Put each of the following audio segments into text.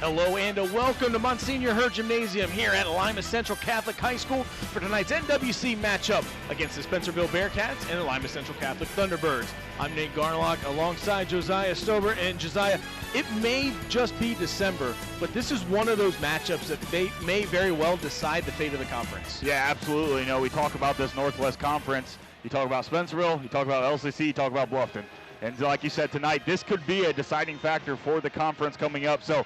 Hello and welcome to Monsignor Hurt Gymnasium here at Lima Central Catholic High School for tonight's NWC matchup against the Spencerville Bearcats and the Lima Central Catholic Thunderbirds. I'm Nate Garlock alongside Josiah Stover. And Josiah, it may just be December, but this is one of those matchups that they may very well decide the fate of the conference. Yeah, absolutely. You know, we talk about this Northwest Conference. You talk about Spencerville, you talk about LCC, you talk about Bluffton. And like you said tonight, this could be a deciding factor for the conference coming up. So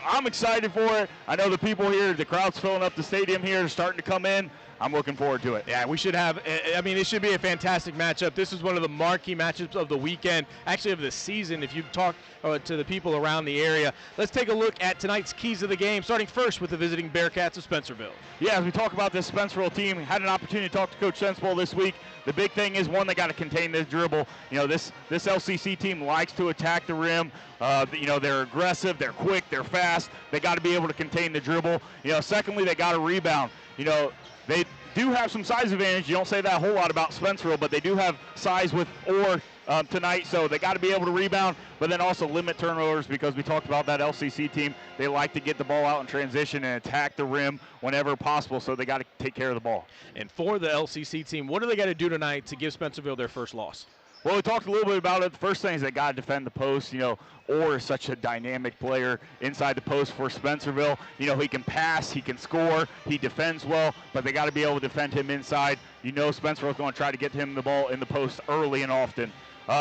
I'm excited for it. I know the people here, the crowd's filling up the stadium here, starting to come in. I'm looking forward to it. Yeah, we should have, it should be a fantastic matchup. This is one of the marquee matchups of the weekend, actually of the season, if you talk to the people around the area. Let's take a look at tonight's keys of the game, starting first with the visiting Bearcats of Spencerville. Yeah, as we talk about this Spencerville team, we had an opportunity to talk to Coach Sensible this week. The big thing is, one, they got to contain this dribble. You know, this LCC team likes to attack the rim. They're aggressive, they're quick, they're fast. They got to be able to contain the dribble. You know, secondly, they got to rebound. You know, they do have some size advantage. You don't say that a whole lot about Spencerville, but they do have size with Orr tonight, so they got to be able to rebound, but then also limit turnovers, because we talked about that LCC team. They like to get the ball out in transition and attack the rim whenever possible, so they got to take care of the ball. And for the LCC team, what do they got to do tonight to give Spencerville their first loss? Well, we talked a little bit about it. The first thing is they got to defend the post. You know, Orr is such a dynamic player inside the post for Spencerville. You know, he can pass, he can score, he defends well, but they got to be able to defend him inside. You know, Spencerville is going to try to get him the ball in the post early and often.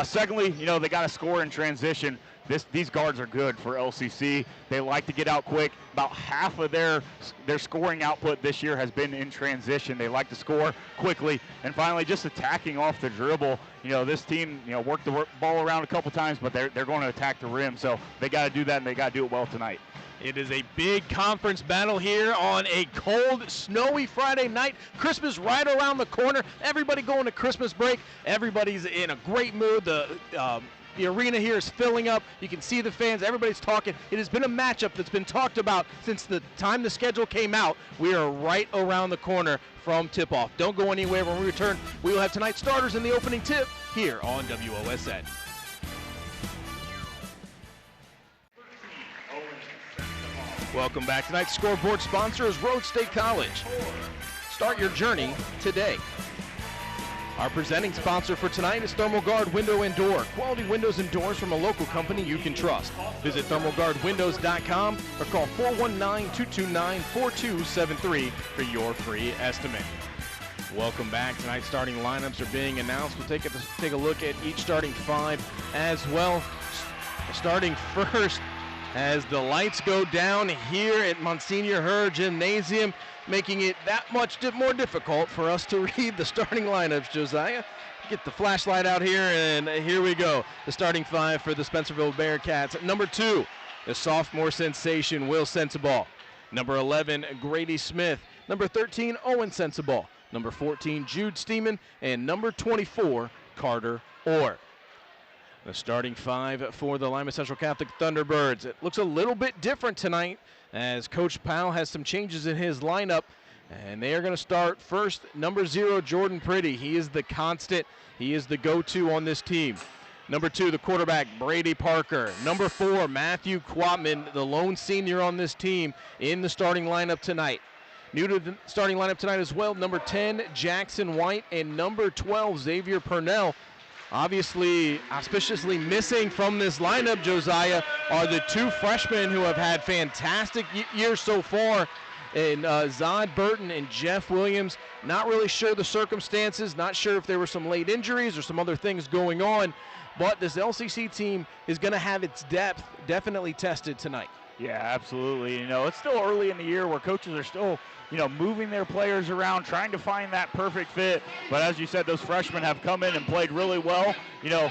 Secondly, you know, they got to score in transition. These guards are good for LCC. They like to get out quick. About half of their scoring output this year has been in transition. They like to score quickly. And finally, just attacking off the dribble. You know, this team, you know, worked the ball around a couple times, but they're going to attack the rim. So they got to do that, and they got to do it well tonight. It is a big conference battle here on a cold, snowy Friday night. Christmas right around the corner. Everybody going to Christmas break. Everybody's in a great mood. The arena here is filling up. You can see the fans. Everybody's talking. It has been a matchup that's been talked about since the time the schedule came out. We are right around the corner from tip-off. Don't go anywhere. When we return, we will have tonight's starters in the opening tip here on WOSN. Welcome back. Tonight's scoreboard sponsor is Road State College. Start your journey today. Our presenting sponsor for tonight is Thermal Guard Window and Door. Quality windows and doors from a local company you can trust. Visit thermalguardwindows.com or call 419-229-4273 for your free estimate. Welcome back. Tonight's starting lineups are being announced. We'll take a look at each starting five as well. Starting first, as the lights go down here at Monsignor Hurt Gymnasium, making it that much more difficult for us to read the starting lineups. Josiah, get the flashlight out here, and here we go. The starting five for the Spencerville Bearcats. Number 2, the sophomore sensation, Will Sensabaugh. Number 11, Grady Smith. Number 13, Owen Sensabaugh. Number 14, Jude Steeman. And number 24, Carter Orr. The starting five for the Lima Central Catholic Thunderbirds. It looks a little bit different tonight as Coach Powell has some changes in his lineup. And they are going to start first, number 0, Jordan Pretty. He is the constant. He is the go-to on this team. Number 2, the quarterback, Brady Parker. Number 4, Matthew Quatman, the lone senior on this team, in the starting lineup tonight. New to the starting lineup tonight as well, number 10, Jackson White, and number 12, Xavier Purnell. Obviously, auspiciously missing from this lineup, Josiah, are the 2 freshmen who have had fantastic years so far, and Zod Burton and Jeff Williams. Not really sure the circumstances, not sure if there were some late injuries or some other things going on, but this LCC team is going to have its depth definitely tested tonight. Yeah, absolutely. You know, it's still early in the year where coaches are still, you know, moving their players around, trying to find that perfect fit. But as you said, those freshmen have come in and played really well. You know,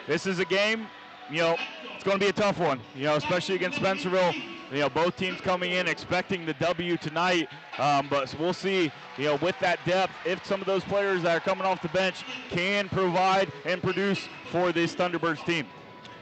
this is a game, you know, it's going to be a tough one, you know, especially against Spencerville. You know, both teams coming in expecting the W tonight. But we'll see, you know, with that depth, if some of those players that are coming off the bench can provide and produce for this Thunderbirds team.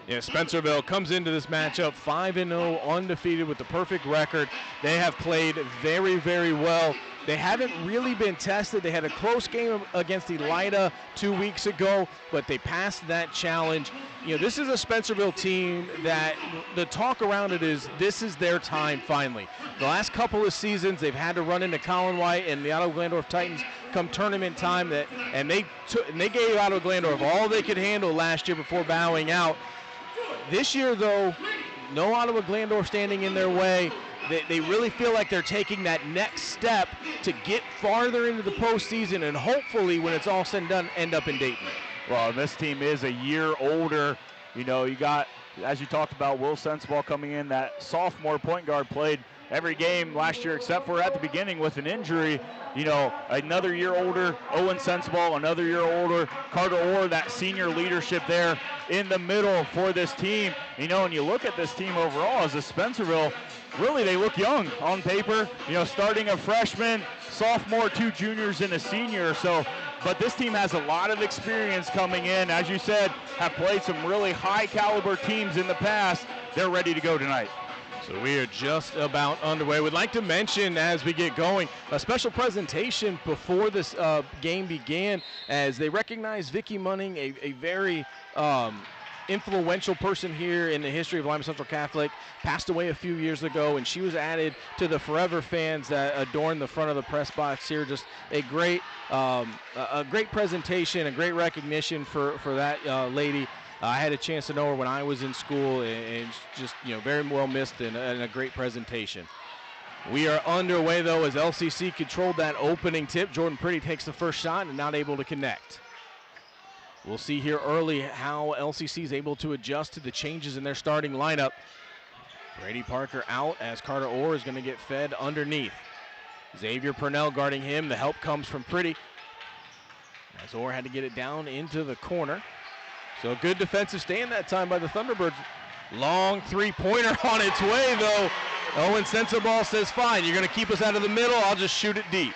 Yeah, Spencerville comes into this matchup 5-0, undefeated with the perfect record. They have played very, very well they haven't really been tested. They had a close game against Elida 2 weeks ago, but they passed that challenge. You know, this is a Spencerville team that the talk around it is this is their time finally. The last couple of seasons, they've had to run into Colin White and the Ottawa Glandorf Titans come tournament time, and they gave Ottawa Glandorf all they could handle last year before bowing out. This year, though, no Ottawa Glandorf standing in their way. They really feel like they're taking that next step to get farther into the postseason and hopefully, when it's all said and done, end up in Dayton. Well, this team is a year older. You know, you got, as you talked about, Will Sensabaugh coming in, that sophomore point guard played every game last year except for at the beginning with an injury. You know, another year older, Owen Sensabaugh, another year older, Carter Orr, that senior leadership there in the middle for this team. You know, and you look at this team overall as a Spencerville, really they look young on paper. You know, starting a freshman, sophomore, 2 juniors, and a senior. So, but this team has a lot of experience coming in. As you said, have played some really high caliber teams in the past. They're ready to go tonight. So we are just about underway. We'd like to mention as we get going a special presentation before this game began as they recognize Vicki Munning, a very influential person here in the history of Lima Central Catholic, passed away a few years ago, and she was added to the forever fans that adorn the front of the press box here. Just a great presentation, a great recognition for that lady. I had a chance to know her when I was in school, and just, you know, very well missed and a great presentation. We are underway, though, as LCC controlled that opening tip. Jordan Pretty takes the first shot and not able to connect. We'll see here early how LCC is able to adjust to the changes in their starting lineup. Brady Parker out as Carter Orr is going to get fed underneath. Xavier Purnell guarding him. The help comes from Pretty, as Orr had to get it down into the corner. So good defensive stand that time by the Thunderbirds. Long three-pointer on its way, though. Owen Sensabaugh says, fine, you're going to keep us out of the middle, I'll just shoot it deep.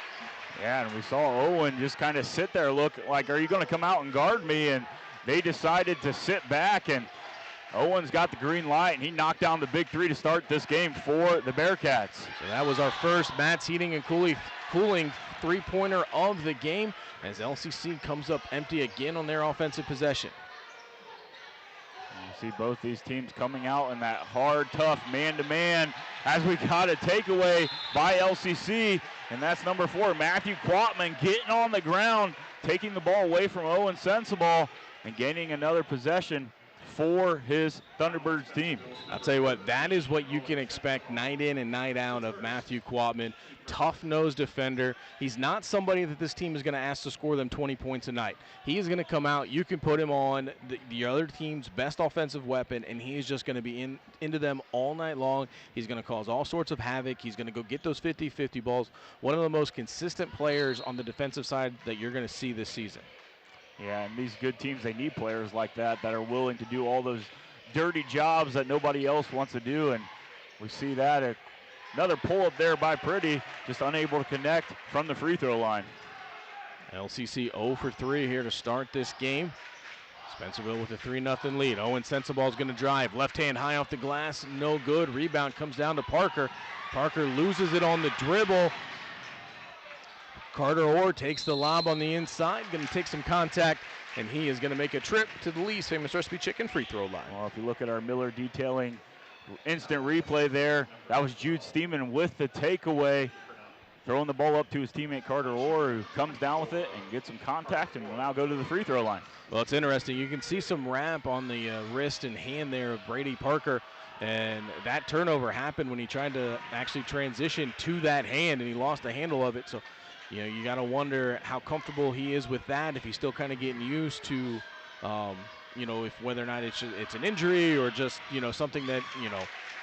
Yeah, and we saw Owen just kind of sit there, look like, are you going to come out and guard me? And they decided to sit back, and Owen's got the green light, and he knocked down the big three to start this game for the Bearcats. So that was our first Matt's Heating and Cooling three-pointer of the game as LCC comes up empty again on their offensive possession. You see both these teams coming out in that hard, tough man-to-man as we got a takeaway by LCC, and that's number 4, Matthew Quatman, getting on the ground, taking the ball away from Owen Sensabaugh and gaining another possession for his Thunderbirds team. I'll tell you what, that is what you can expect night in and night out of Matthew Quatman. Tough-nosed defender. He's not somebody that this team is going to ask to score them 20 points a night. He is going to come out, you can put him on the other team's best offensive weapon, and he is just going to be into them all night long. He's going to cause all sorts of havoc. He's going to go get those 50-50 balls. One of the most consistent players on the defensive side that you're going to see this season. Yeah, and these good teams, they need players like that are willing to do all those dirty jobs that nobody else wants to do, and we see that. Another pull-up there by Pretty, just unable to connect from the free throw line. LCC 0 for 3 here to start this game. Spencerville with a 3-0 lead. Owen Sensabaugh is going to drive. Left hand high off the glass, no good. Rebound comes down to Parker. Parker loses it on the dribble. Carter Orr takes the lob on the inside, going to take some contact, and he is going to make a trip to the Lee's Famous Recipe Chicken free throw line. Well, if you look at our Miller detailing instant replay there, that was Jude Steeman with the takeaway, throwing the ball up to his teammate Carter Orr, who comes down with it and gets some contact and will now go to the free throw line. Well, it's interesting. You can see some wrap on the wrist and hand there of Brady Parker, and that turnover happened when he tried to actually transition to that hand, and he lost the handle of it. So, you know, you got to wonder how comfortable he is with that, if he's still kind of getting used to, you know, if whether or not it's an injury or just, you know, something that, you know,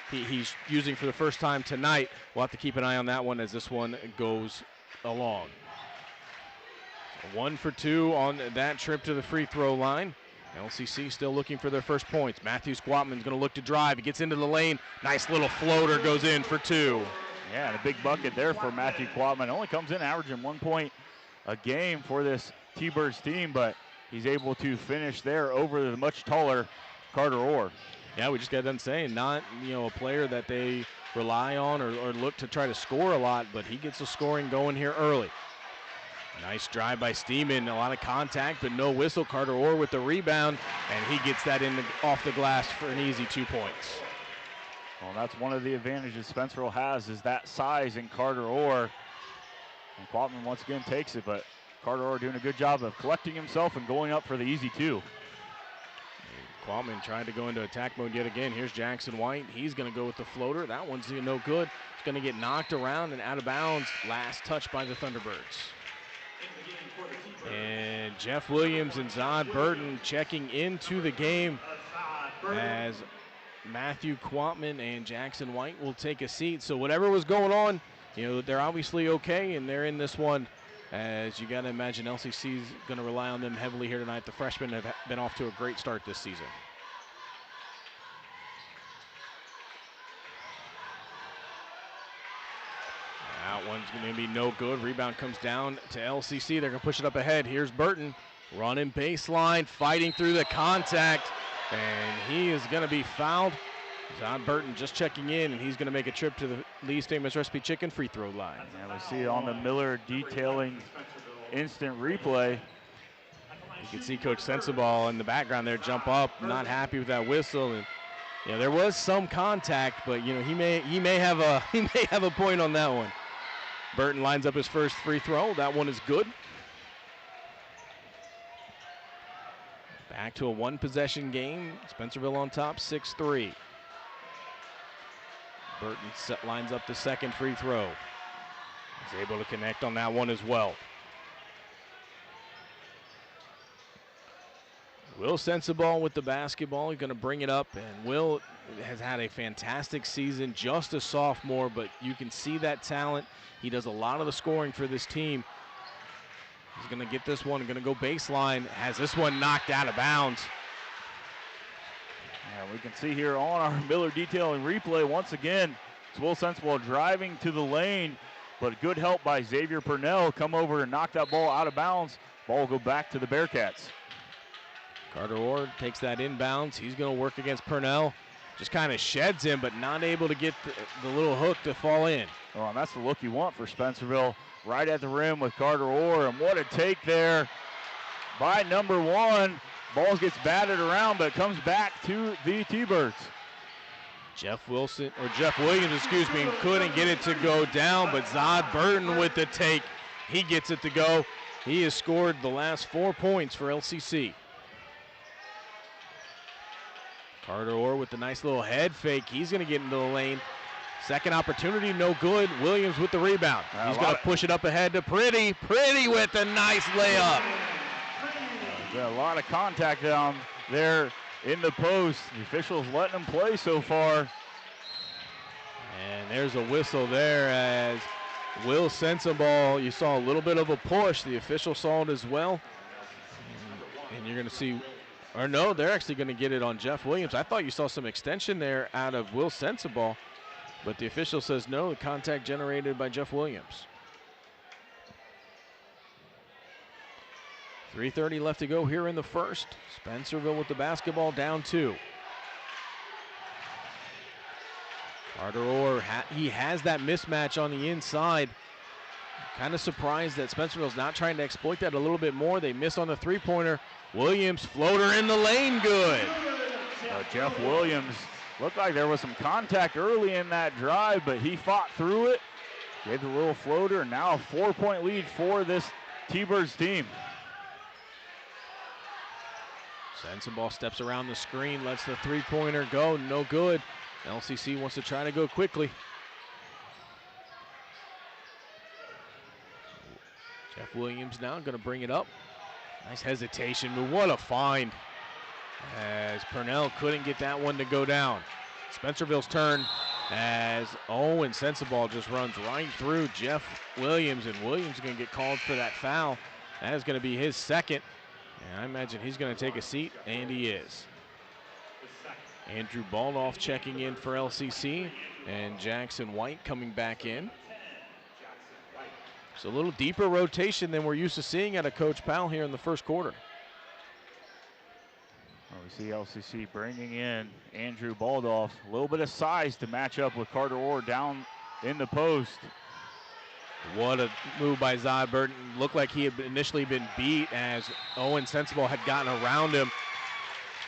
he's using for the first time tonight. We'll have to keep an eye on that one as this one goes along. 1 for 2 on that trip to the free throw line. LCC still looking for their first points. Matthew Squatman's going to look to drive. He gets into the lane. Nice little floater goes in for 2. Yeah, and a big bucket there for Matthew Quatman. Only comes in averaging 1 point a game for this T-Birds team, but he's able to finish there over the much taller Carter Orr. Yeah, we just got done saying, not, you know, a player that they rely on or look to try to score a lot, but he gets the scoring going here early. Nice drive by Steeman, a lot of contact, but no whistle. Carter Orr with the rebound, and he gets that off the glass for an easy 2 points. Well, that's one of the advantages Spencerville has, is that size in Carter Orr. And Quatman once again takes it, but Carter Orr doing a good job of collecting himself and going up for the easy 2. Quatman trying to go into attack mode yet again. Here's Jackson White. He's going to go with the floater. That one's no good. It's going to get knocked around and out of bounds. Last touch by the Thunderbirds. And Jeff Williams and Zod Burton checking into the game as Matthew Quatman and Jackson White will take a seat. So whatever was going on, they're obviously okay, and they're in this one. As you got to imagine, LCC is going to rely on them heavily here tonight. The freshmen have been off to a great start this season. That one's going to be no good. Rebound comes down to LCC. They're going to push it up ahead. Here's Burton running baseline, fighting through the contact, and he is going to be fouled. Zod Burton just checking in, and he's going to make a trip to the Lee's Famous Recipe Chicken free throw line. And we see it on the Miller detailing instant replay. You can see Coach Sensabaugh in the background there jump up, not happy with that whistle, and there was some contact, but he may have a point on that one. Burton lines up his first free throw. That one is good. Back to a one-possession game. Spencerville on top, 6-3. Burton lines up the second free throw. He's able to connect on that one as well. Will Sensabaugh with the basketball. He's going to bring it up, and Will has had a fantastic season, just a sophomore, but you can see that talent. He does a lot of the scoring for this team. He's going to get this one, going to go baseline, has this one knocked out of bounds. We can see here on our Miller detailing replay once again, it's Will Sensabaugh driving to the lane, but good help by Xavier Purnell. Come over and knock that ball out of bounds. Ball will go back to the Bearcats. Carter Orr takes that inbounds. He's going to work against Purnell. Just kind of sheds him, but not able to get the little hook to fall in. Oh, and that's the look you want for Spencerville. Right at the rim with Carter Orr, and what a take there by number 1. Ball gets batted around, but comes back to the T-Birds. Jeff Williams, couldn't get it to go down, but Zod Burton with the take. He gets it to go. He has scored the last 4 points for LCC. Carter Orr with the nice little head fake. He's going to get into the lane. Second opportunity, no good. Williams with the rebound. He's going to push it up ahead to Pretty. Pretty with a nice layup. A lot of contact down there in the post. The officials letting him play so far. And there's a whistle there as Will Sensabaugh, you saw a little bit of a push. The official saw it as well. And you're going to see, or no, they're actually going to get it on Jeff Williams. I thought you saw some extension there out of Will Sensabaugh, but the official says no, the contact generated by Jeff Williams. 3:30 left to go here in the first. Spencerville with the basketball, down 2. Carter Orr, he has that mismatch on the inside. Kind of surprised that Spencerville's not trying to exploit that a little bit more. They miss on the three-pointer. Williams, floater in the lane, good. Jeff Williams, looked like there was some contact early in that drive, but he fought through it. Gave the little floater, and now a 4-point lead for this T-Birds team. Sensabaugh steps around the screen, lets the three-pointer go, no good. LCC wants to try to go quickly. Jeff Williams now going to bring it up. Nice hesitation, but what a find. As Purnell couldn't get that one to go down. Spencerville's turn as Owen Sensabaugh just runs right through Jeff Williams, and Williams is going to get called for that foul. That is going to be his second. And I imagine he's going to take a seat, and he is. Andrew Baldoff checking in for LCC, and Jackson White coming back in. It's a little deeper rotation than we're used to seeing out of Coach Powell here in the first quarter. Well, we see LCC bringing in Andrew Baldoff. A little bit of size to match up with Carter Orr down in the post. What a move by Zod Burton. Looked like he had initially been beat as Owen Sensible had gotten around him.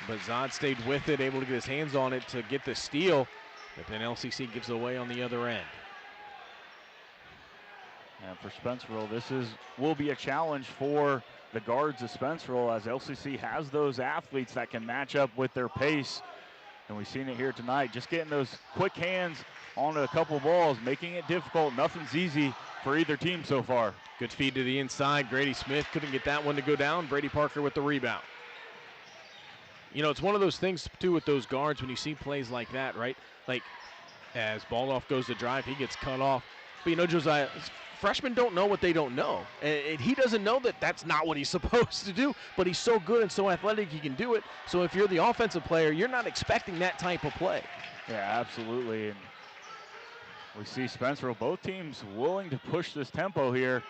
But Zod stayed with it, able to get his hands on it to get the steal. But then LCC gives it away on the other end. And for Spencerville, will be a challenge for the guards of Spencerville, as LCC has those athletes that can match up with their pace. And we've seen it here tonight, just getting those quick hands on a couple balls, making it difficult. Nothing's easy for either team so far. Good feed to the inside. Grady Smith couldn't get that one to go down. Brady Parker with the rebound. You know, it's one of those things, too, with those guards when you see plays like that, right? Like, as Baldoff goes to drive, he gets cut off. But, you know, Josiah, freshmen don't know what they don't know. And he doesn't know that that's not what he's supposed to do, but he's so good and so athletic he can do it. So if you're the offensive player, you're not expecting that type of play. Yeah, absolutely. And we see Spencerville, both teams willing to push this tempo here.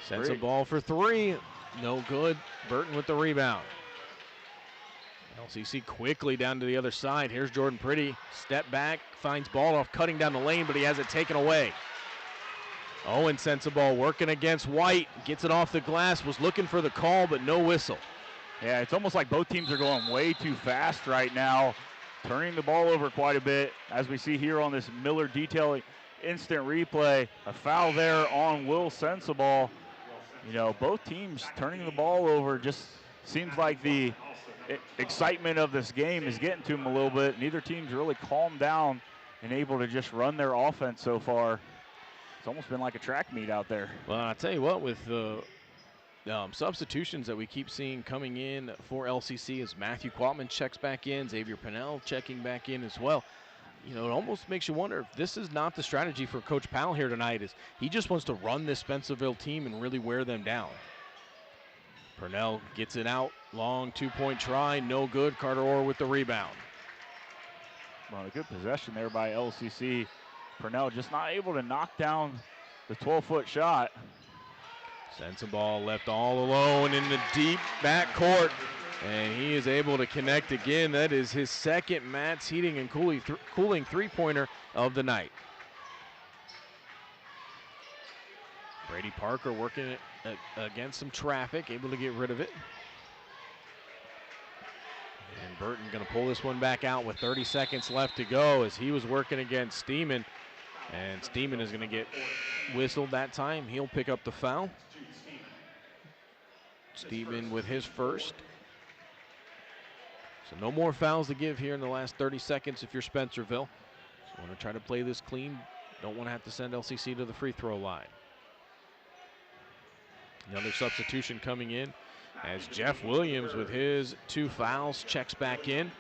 Sends a ball for three. No good. Burton with the rebound. LCC quickly down to the other side. Here's Jordan Pretty. Step back, finds Baldoff cutting down the lane, but he has it taken away. Owen sends the ball working against White. Gets it off the glass, was looking for the call, but no whistle. Yeah, it's almost like both teams are going way too fast right now, turning the ball over quite a bit. As we see here on this Miller Detailing instant replay, a foul there on Will Sensible. You know, both teams turning the ball over. Just seems like the excitement of this game is getting to them a little bit. Neither team's really calmed down and able to just run their offense so far. It's almost been like a track meet out there. Well, I'll tell you what, with the substitutions that we keep seeing coming in for LCC, as Matthew Quatman checks back in, Xavier Pennell checking back in as well. You know, it almost makes you wonder if this is not the strategy for Coach Powell here tonight, is he just wants to run this Spencerville team and really wear them down. Purnell gets it out, long two-point try, no good. Carter Orr with the rebound. Well, a good possession there by LCC. Purnell just not able to knock down the 12-foot shot. Sends the ball left all alone in the deep backcourt, and he is able to connect again. That is his second Matt's Heating and Cooling three-pointer of the night. Brady Parker working it against some traffic, able to get rid of it. And Burton going to pull this one back out with 30 seconds left to go, as he was working against Steeman. And Steeman is going to get whistled that time. He'll pick up the foul. Steeman with his first. So no more fouls to give here in the last 30 seconds if you're Spencerville. So want to try to play this clean. Don't want to have to send LCC to the free throw line. Another substitution coming in as Jeff Williams with his 2 fouls checks back in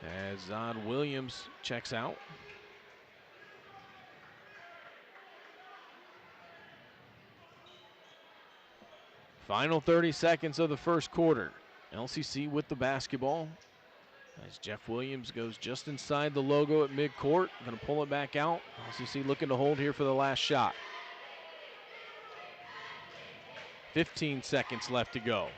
as Zod Williams checks out. Final 30 seconds of the first quarter. LCC with the basketball as Jeff Williams goes just inside the logo at midcourt. Going to pull it back out. LCC looking to hold here for the last shot. 15 seconds left to go.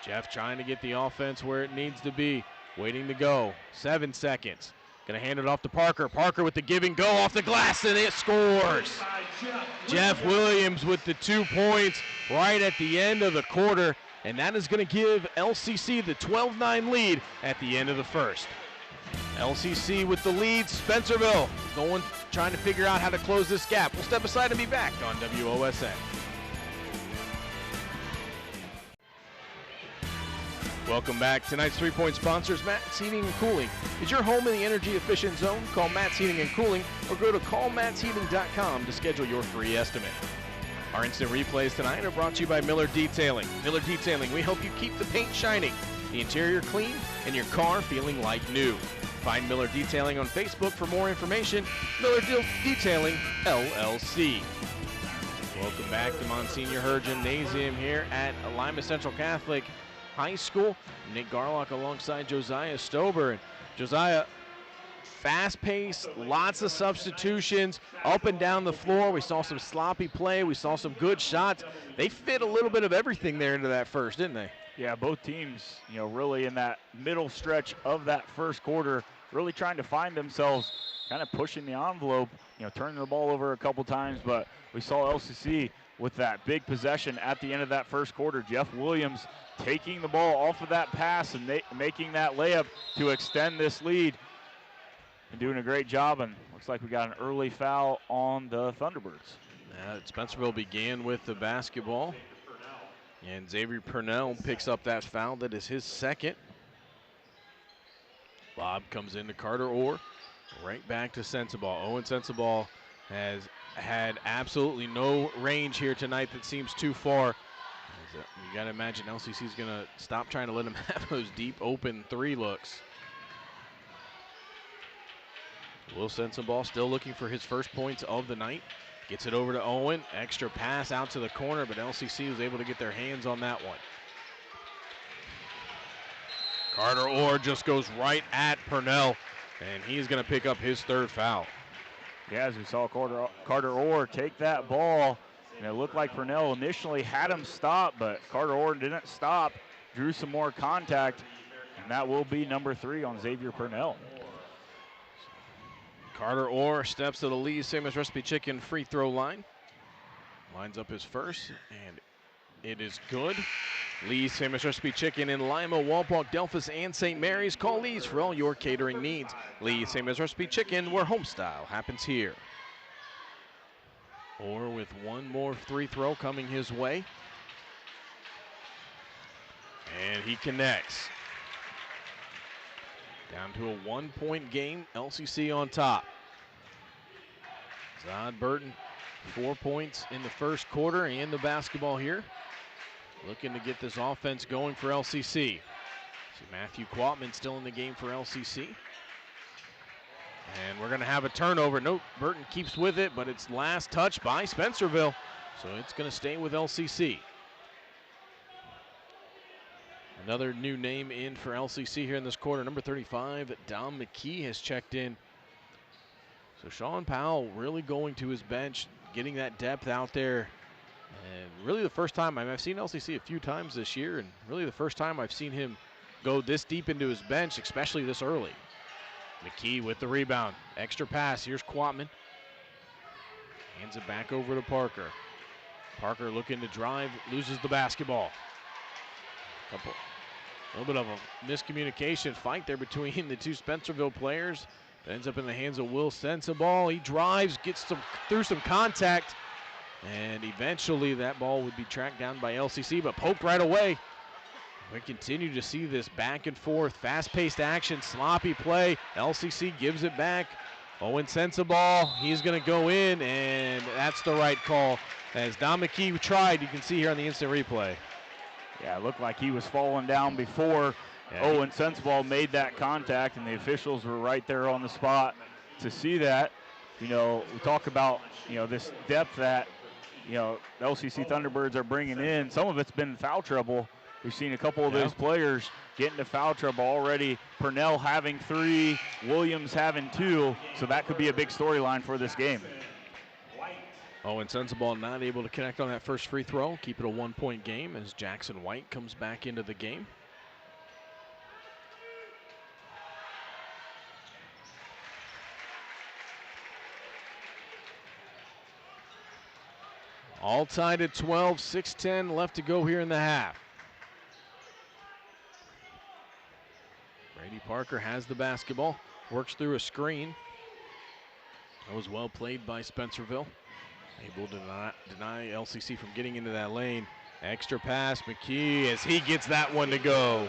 Jeff trying to get the offense where it needs to be. Waiting to go. 7 seconds. Going to hand it off to Parker. Parker with the give and go off the glass, and it scores. Jeff Williams with the 2 points right at the end of the quarter, and that is going to give LCC the 12-9 lead at the end of the first. LCC with the lead. Spencerville trying to figure out how to close this gap. We'll step aside and be back on WOSN. Welcome back. Tonight's three-point sponsors, Matt's Heating and Cooling. Is your home in the energy-efficient zone? Call Matt's Heating and Cooling or go to callmattsheating.com to schedule your free estimate. Our instant replays tonight are brought to you by Miller Detailing. Miller Detailing, we help you keep the paint shining, the interior clean, and your car feeling like new. Find Miller Detailing on Facebook for more information. Miller Detailing, LLC. Welcome back to Monsignor Her Gymnasium here at Lima Central Catholic High School. Nick Garlock alongside Josiah Stober. And Josiah, fast-paced, lots of substitutions, up and down the floor. We saw some sloppy play. We saw some good shots. They fit a little bit of everything there into that first, didn't they? Yeah, both teams, really in that middle stretch of that first quarter, really trying to find themselves, kind of pushing the envelope, turning the ball over a couple times. But we saw LCC with that big possession at the end of that first quarter. Jeff Williams taking the ball off of that pass and making that layup to extend this lead. And doing a great job, and looks like we got an early foul on the Thunderbirds. Spencerville began with the basketball, and Xavier Purnell picks up that foul. That is his second. Bob comes into Carter Orr, right back to Sensabaugh. Owen Sensabaugh has had absolutely no range here tonight that seems too far. You got to imagine LCC's going to stop trying to let him have those deep open three looks. Will Sensabaugh still looking for his first points of the night. Gets it over to Owen. Extra pass out to the corner, but LCC was able to get their hands on that one. Carter Orr just goes right at Purnell, and he's going to pick up his third foul. Yeah, as we saw Carter Orr take that ball, and it looked like Purnell initially had him stop, but Carter Orr didn't stop, drew some more contact, and that will be number 3 on Xavier Purnell. Carter Orr steps to the Lee's Famous Recipe Chicken free throw line. Lines up his first, and it is good. Lee's Famous Recipe Chicken in Lima, Walpock, Delphus, and St. Mary's. Call Lee's for all your catering needs. Lee's Famous Recipe Chicken, where home style happens here. Orr with one more free throw coming his way. And he connects. Down to a 1-point game, LCC on top. Zod Burton, 4 points in the first quarter and the basketball here. Looking to get this offense going for LCC. See Matthew Quatman still in the game for LCC. And we're going to have a turnover. Nope, Burton keeps with it, but it's last touch by Spencerville. So it's going to stay with LCC. Another new name in for LCC here in this quarter. Number 35, Dom McKee has checked in. So Sean Powell really going to his bench, getting that depth out there. And really the first time, I've seen LCC a few times this year, and really the first time I've seen him go this deep into his bench, especially this early. McKee with the rebound. Extra pass. Here's Quatman. Hands it back over to Parker. Parker looking to drive, loses the basketball. A little bit of a miscommunication fight there between the two Spencerville players. That ends up in the hands of Will Sensabaugh. He drives, gets through some contact, and eventually that ball would be tracked down by LCC, but poked right away. We continue to see this back and forth, fast-paced action, sloppy play. LCC gives it back. Owen Sensabaugh, he's going to go in, and that's the right call. As Dom McKee tried, you can see here on the instant replay. Yeah, it looked like he was falling down before Owen Sensabaugh made that contact, and the officials were right there on the spot to see that. We talk about, this depth that, the LCC Thunderbirds are bringing in. Some of it's been foul trouble. We've seen a couple of those players get into foul trouble already. Purnell having 3, Williams having 2, so that could be a big storyline for this game. Owen Sensabaugh not able to connect on that first free throw. Keep it a 1-point game as Jackson White comes back into the game. All tied at 12, 6:10 left to go here in the half. Brady Parker has the basketball, works through a screen. That was well played by Spencerville. Able to deny LCC from getting into that lane. Extra pass, McKee, as he gets that one to go.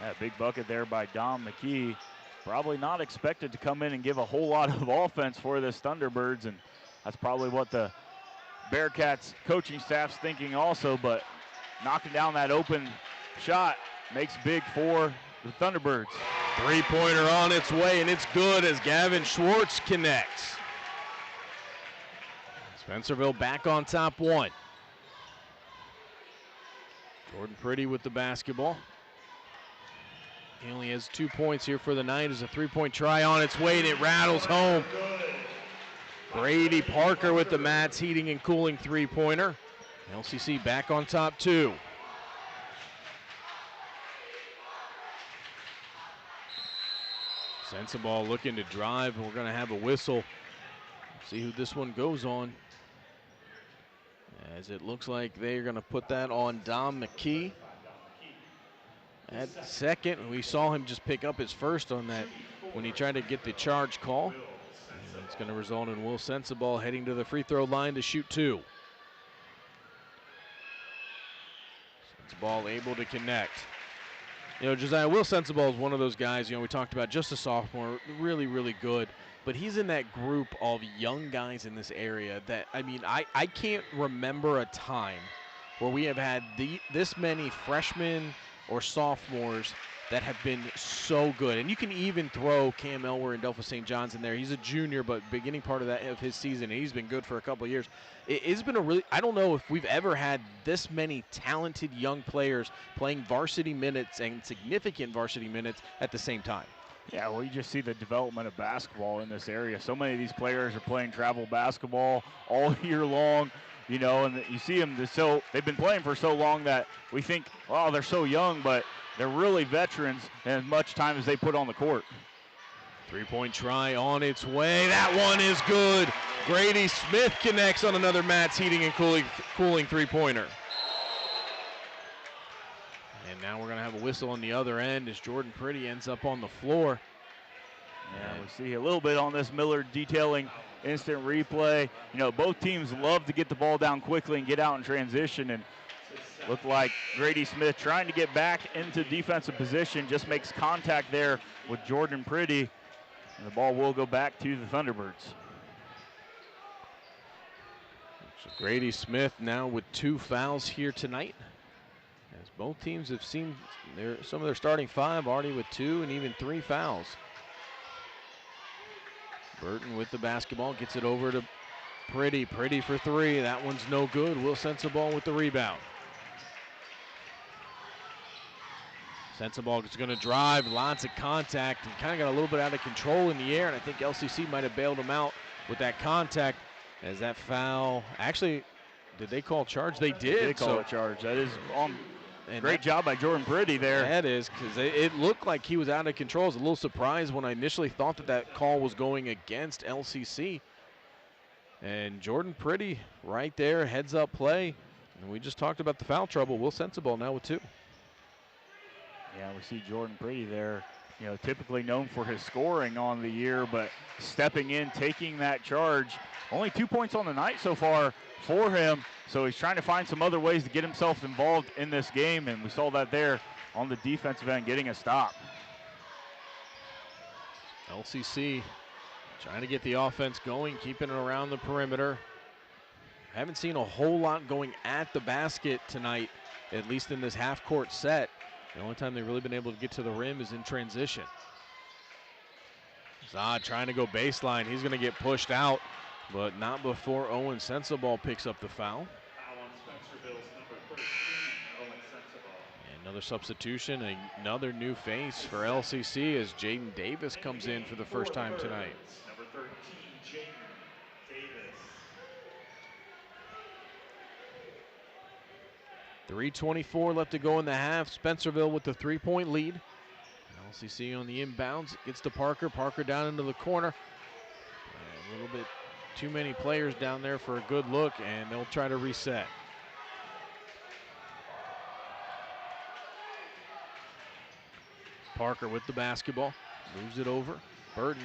That big bucket there by Dom McKee. Probably not expected to come in and give a whole lot of offense for this Thunderbirds, and that's probably what the Bearcats coaching staff's thinking also, but knocking down that open shot makes big for the Thunderbirds. Three-pointer on its way, and it's good as Gavin Schwartz connects. Spencerville back on top 1. Jordan Priddy with the basketball. He only has 2 points here for the night as a 3-point try on its way, and it rattles home. Brady Parker with the Mats heating and cooling 3-pointer. LCC back on top 2. Sensabaugh looking to drive, and we're going to have a whistle. See who this one goes on. As it looks like they're going to put that on Dom McKee. At second, we saw him just pick up his first on that when he tried to get the charge call. And it's going to result in Will Sensabaugh heading to the free throw line to shoot 2. Sensabaugh able to connect. You know, Josiah, Will Sensabaugh is one of those guys, you know, we talked about, just a sophomore, really, really good. But he's in that group of young guys in this area that, I mean, I can't remember a time where we have had this many freshmen or sophomores that have been so good. And you can even throw Cam Elwer and Delphus St. John's in there. He's a junior, but beginning part of his season, and he's been good for a couple of years. It's been a really, I don't know if we've ever had this many talented young players playing varsity minutes and significant varsity minutes at the same time. Yeah, well, you just see the development of basketball in this area. So many of these players are playing travel basketball all year long, you know, and you see them, they've been playing for so long that we think, oh, they're so young, but they're really veterans as much time as they put on the court. Three-point try on its way. That one is good. Grady Smith connects on another Matt's Heating and Cooling three-pointer. And now we're going to have a whistle on the other end as Jordan Pretty ends up on the floor. Yeah, we see a little bit on this Miller detailing instant replay. You know, both teams love to get the ball down quickly and get out in transition, and looked like Grady Smith trying to get back into defensive position, just makes contact there with Jordan Pretty, and the ball will go back to the Thunderbirds. So Grady Smith now with 2 fouls here tonight, as both teams have seen some of their starting 5 already with 2 and even 3 fouls. Burton with the basketball, gets it over to Pretty. Pretty for 3. That one's no good. Will Sensabaugh with the rebound. Sensabaugh is going to drive, lots of contact, and kind of got a little bit out of control in the air, and I think LCC might have bailed him out with that contact as that foul. Actually, did they call charge? They did. They call a charge. That is on. Great job by Jordan Pretty there. That is, because it looked like he was out of control. I was a little surprised when I initially thought that call was going against LCC. And Jordan Pretty right there, heads up play. And we just talked about the foul trouble. Will Sensabaugh now with 2. Yeah, we see Jordan Pretty there, you know, typically known for his scoring on the year, but stepping in, taking that charge. Only 2 points on the night so far for him, so he's trying to find some other ways to get himself involved in this game, and we saw that there on the defensive end, getting a stop. LCC trying to get the offense going, keeping it around the perimeter. Haven't seen a whole lot going at the basket tonight, at least in this half-court set. The only time they've really been able to get to the rim is in transition. Zod trying to go baseline. He's going to get pushed out, but not before Owen Sensabaugh picks up the foul. And another substitution, another new face for LCC as Jaden Davis comes in for the first time tonight. Number 13, Jaden Davis. 3:24 left to go in the half. Spencerville with the 3-point lead. LCC on the inbounds. Gets to Parker. Parker down into the corner. A little bit too many players down there for a good look, and they'll try to reset. Parker with the basketball. Moves it over. Burton.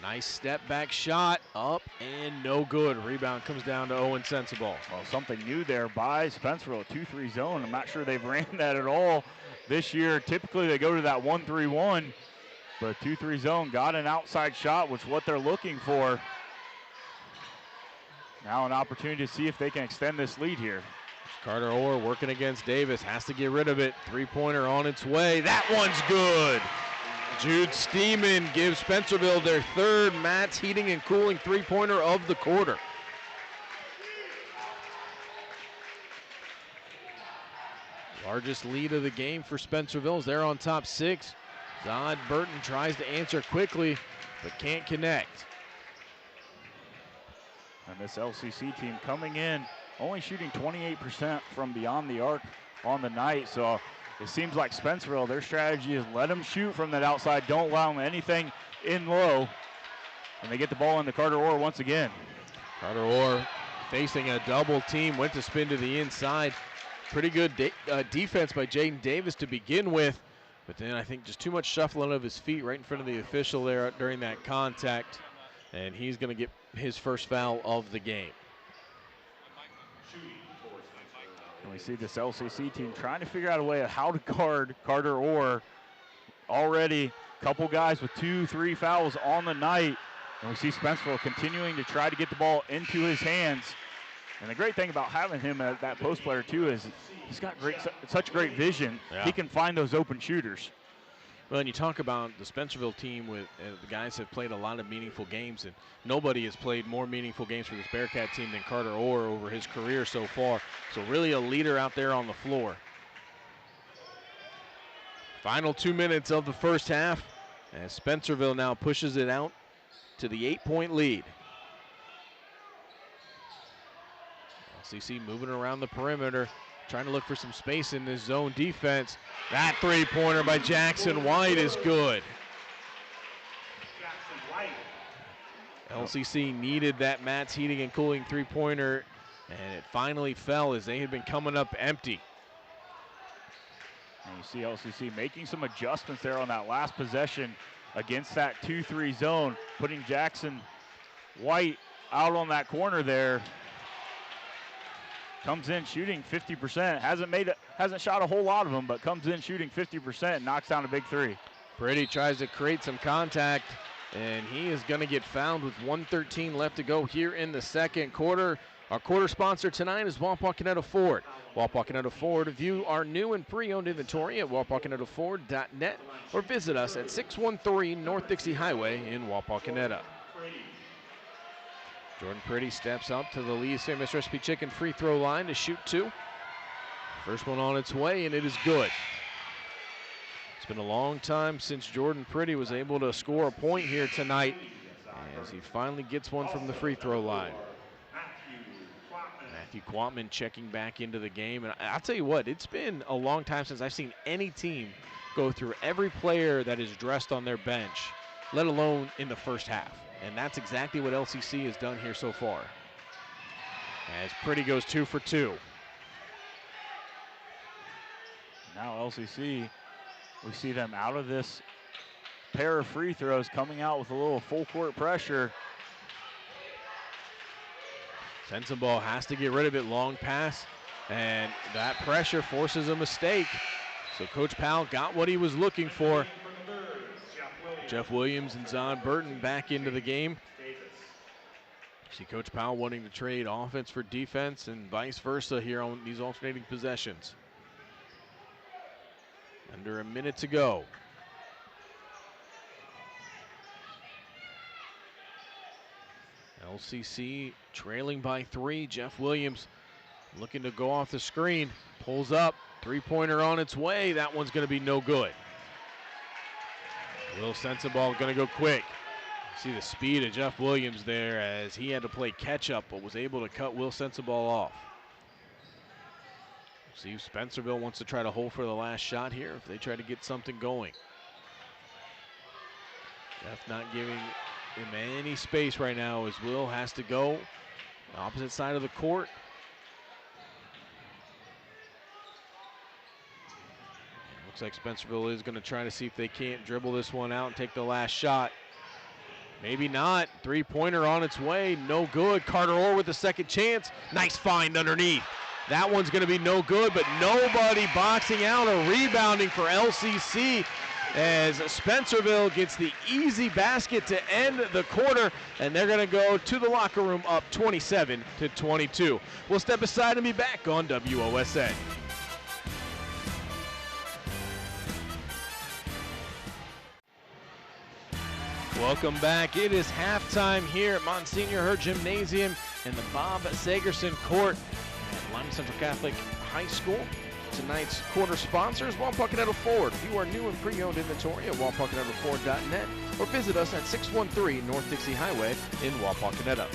Nice step back shot, up and no good. Rebound comes down to Owen Sensabaugh. Well, something new there by Spencerville, 2-3 zone. I'm not sure they've ran that at all this year. Typically they go to that 1-3-1, but 2-3 zone, got an outside shot, which is what they're looking for. Now an opportunity to see if they can extend this lead here. Carter Orr working against Davis, has to get rid of it. 3-pointer on its way. That one's good. Jude Steeman gives Spencerville their 3rd Matt's Heating and Cooling 3-pointer of the quarter. Largest lead of the game for Spencerville. They're on top 6. Zod Burton tries to answer quickly, but can't connect. And this LCC team coming in only shooting 28% from beyond the arc on the night. So it seems like Spencerville, their strategy is let them shoot from that outside. Don't allow them anything in low. And they get the ball into Carter Orr once again. Carter Orr facing a double team, went to spin to the inside. Pretty good defense by Jaden Davis to begin with. But then I think just too much shuffling of his feet right in front of the official there during that contact. And he's going to get his first foul of the game. And we see this LCC team trying to figure out a way of how to guard Carter Orr. Already a couple guys with 2-3 fouls on the night. And we see Spencerville continuing to try to get the ball into his hands. And the great thing about having him as that post player too is he's got such great vision. Yeah. He can find those open shooters. Well, and you talk about the Spencerville team with the guys have played a lot of meaningful games, and nobody has played more meaningful games for this Bearcat team than Carter Orr over his career so far. So really a leader out there on the floor. Final 2 minutes of the first half as Spencerville now pushes it out to the 8-point lead. LCC moving around the perimeter, trying to look for some space in this zone defense. That three-pointer by Jackson White is good. LCC needed that Matt's Heating and Cooling three-pointer, and it finally fell as they had been coming up empty. And you see LCC making some adjustments there on that last possession against that 2-3 zone, putting Jackson White out on that corner there. Comes in shooting 50%. Hasn't shot a whole lot of them, but comes in shooting 50% and knocks down a big three. Pretty tries to create some contact, and he is going to get fouled with 1:13 left to go here in the second quarter. Our quarter sponsor tonight is Wapakoneta Ford. Wapakoneta Ford, view our new and pre-owned inventory at wapakonetaford.net or visit us at 613 North Dixie Highway in Wapakoneta. Jordan Priddy steps up to the Lee's Famous Recipe Chicken free throw line to shoot two. First one on its way, and it is good. It's been a long time since Jordan Priddy was able to score a point here tonight as he finally gets one from the free throw line. Matthew Quatman checking back into the game. And I'll tell you what, it's been a long time since I've seen any team go through every player that is dressed on their bench, let alone in the first half. And that's exactly what LCC has done here so far. As Priddy goes 2 for 2. Now LCC, we see them out of this pair of free throws, coming out with a little full court pressure. Sensabaugh has to get rid of it, long pass, and that pressure forces a mistake. So Coach Powell got what he was looking for. Jeff Williams and Zon Burton back into the game. See Coach Powell wanting to trade offense for defense and vice versa here on these alternating possessions. Under a minute to go. LCC trailing by 3. Jeff Williams looking to go off the screen. Pulls up. Three-pointer on its way. That one's going to be no good. Will Sensabaugh going to go quick. See the speed of Jeff Williams there as he had to play catch-up but was able to cut Will Sensabaugh off. See if Spencerville wants to try to hold for the last shot here if they try to get something going. Jeff not giving him any space right now as Will has to go opposite side of the court. Looks like Spencerville is going to try to see if they can't dribble this one out and take the last shot. Maybe not. Three-pointer on its way. No good. Carter Orr with the second chance. Nice find underneath. That one's going to be no good, but nobody boxing out or rebounding for LCC as Spencerville gets the easy basket to end the quarter, and they're going to go to the locker room up 27-22. We'll step aside and be back on WOSN. Welcome back. It is halftime here at Monsignor Hurt Gymnasium in the Bob Sagerson Court at Lima Central Catholic High School. Tonight's quarter sponsors, Wapakoneta Ford. View our new and pre-owned inventory at wapakonetaford.net or visit us at 613 North Dixie Highway in Wapakoneta.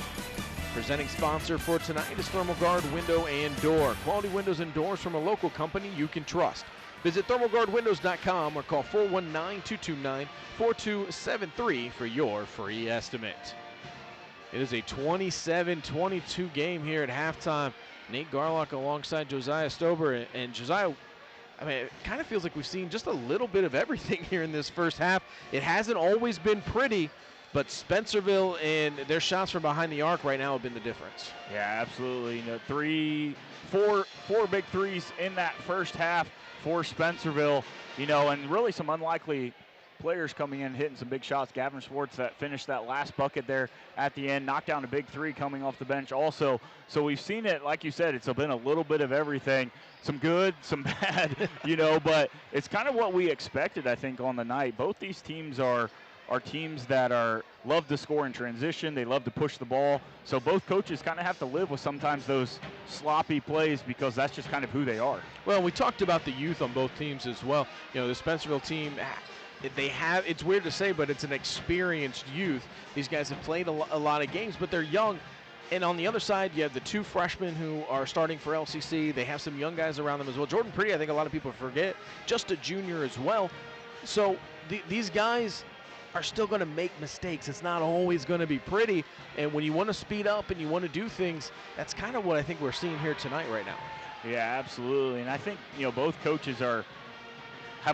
Presenting sponsor for tonight is Thermal Guard Window and Door. Quality windows and doors from a local company you can trust. Visit thermalguardwindows.com or call 419-229-4273 for your free estimate. It is a 27-22 game here at halftime. Nate Garlock alongside Josiah Stober, and Josiah, I mean, it kind of feels like we've seen just a little bit of everything here in this first half. It hasn't always been pretty, but Spencerville and their shots from behind the arc right now have been the difference. Yeah, absolutely. You know, four big threes in that first half for Spencerville, you know, and really some unlikely players coming in hitting some big shots. Gavin Schwartz that finished that last bucket there at the end, knocked down a big three coming off the bench also. So we've seen it, like you said, it's been a little bit of everything. Some good, some bad, you know, but it's kind of what we expected, I think, on the night. Both these teams are teams that love to score in transition. They love to push the ball. So both coaches kind of have to live with sometimes those sloppy plays because that's just kind of who they are. Well, we talked about the youth on both teams as well. You know, the Spencerville team, it's weird to say, but it's an experienced youth. These guys have played a lot of games, but they're young. And on the other side, you have the two freshmen who are starting for LCC. They have some young guys around them as well. Jordan Pretty, I think a lot of people forget, just a junior as well. So these guys are still going to make mistakes. It's not always going to be pretty. And when you want to speed up and you want to do things, that's kind of what I think we're seeing here tonight right now. Yeah, absolutely. And I think, you know, both coaches have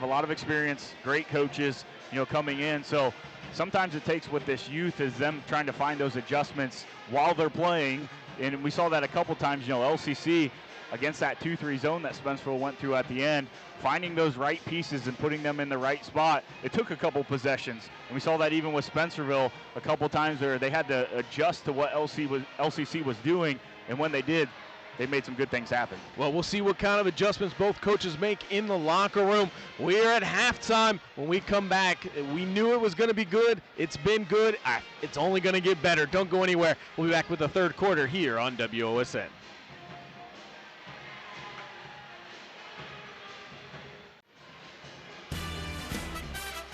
a lot of experience, great coaches, you know, coming in. So sometimes it takes with this youth is them trying to find those adjustments while they're playing. And we saw that a couple times, you know, LCC against that 2-3 zone that Spencerville went through at the end, finding those right pieces and putting them in the right spot. It took a couple possessions, and we saw that even with Spencerville a couple times where they had to adjust to what LCC was doing, and when they did, they made some good things happen. Well, we'll see what kind of adjustments both coaches make in the locker room. We're at halftime. When we come back, we knew it was going to be good. It's been good. It's only going to get better. Don't go anywhere. We'll be back with the third quarter here on WOSN.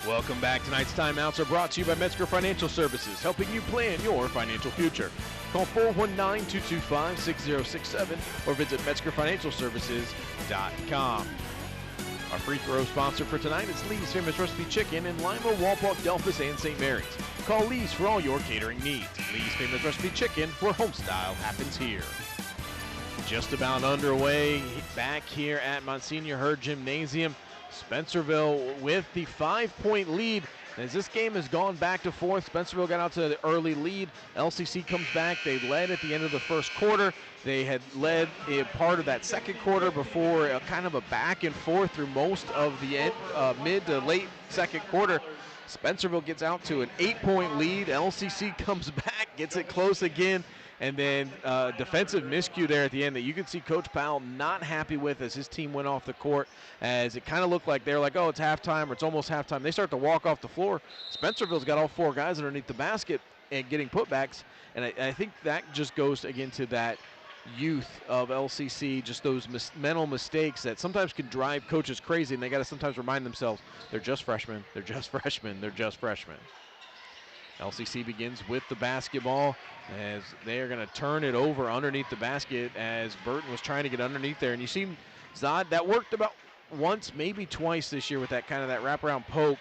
Welcome back. Tonight's timeouts are brought to you by Metzger Financial Services, helping you plan your financial future. Call 419-225-6067 or visit MetzgerFinancialServices.com. Our free throw sponsor for tonight is Lee's Famous Recipe Chicken in Lima, Walpole, Delphus, and St. Mary's. Call Lee's for all your catering needs. Lee's Famous Recipe Chicken, where homestyle happens here. Just about underway back here at Monsignor Hurd Gymnasium. Spencerville with the 5-point lead. As this game has gone back and forth, Spencerville got out to the early lead. LCC comes back. They led at the end of the first quarter. They had led a part of that second quarter before kind of a back and forth through most of the mid to late second quarter. Spencerville gets out to an 8-point lead. LCC comes back, gets it close again. And then defensive miscue there at the end that you could see Coach Powell not happy with as his team went off the court, as it kind of looked like they're like, oh, it's halftime or it's almost halftime. They start to walk off the floor. Spencerville's got all four guys underneath the basket and getting putbacks. And I think that just goes again to that youth of LCC, just those mental mistakes that sometimes can drive coaches crazy, and they got to sometimes remind themselves they're just freshmen, they're just freshmen, they're just freshmen. LCC begins with the basketball as they are going to turn it over underneath the basket as Burton was trying to get underneath there. And you see Zod, that worked about once, maybe twice this year with that kind of that wraparound poke,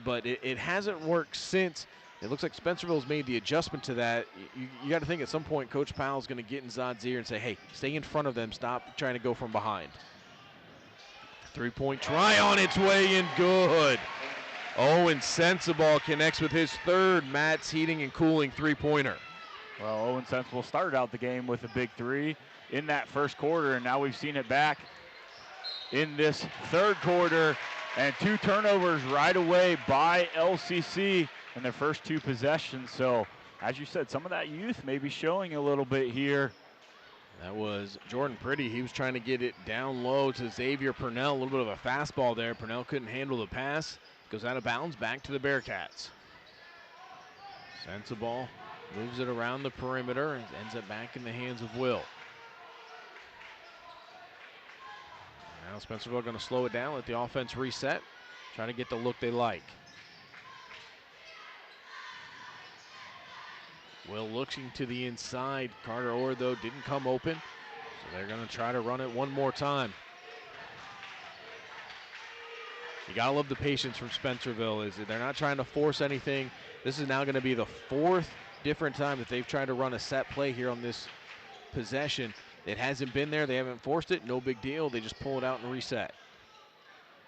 but it hasn't worked since. It looks like Spencerville's made the adjustment to that. You got to think at some point Coach Powell's going to get in Zod's ear and say, hey, stay in front of them. Stop trying to go from behind. Three-point try on its way in, good. Owen Sensible connects with his third Matt's Heating and Cooling three-pointer. Well, Owen Sensible started out the game with a big three in that first quarter, and now we've seen it back in this third quarter. And two turnovers right away by LCC in their first two possessions. So, as you said, some of that youth may be showing a little bit here. That was Jordan Pretty. He was trying to get it down low to Xavier Purnell. A little bit of a fastball there. Purnell couldn't handle the pass. Goes out of bounds, back to the Bearcats. Sensible moves it around the perimeter and ends up back in the hands of Will. Now Spencerville going to slow it down, let the offense reset, try to get the look they like. Will looking to the inside. Carter Orr, though, didn't come open, so they're going to try to run it one more time. You got to love the patience from Spencerville. Is that they're not trying to force anything. This is now going to be the 4th different time that they've tried to run a set play here on this possession. It hasn't been there. They haven't forced it. No big deal. They just pull it out and reset.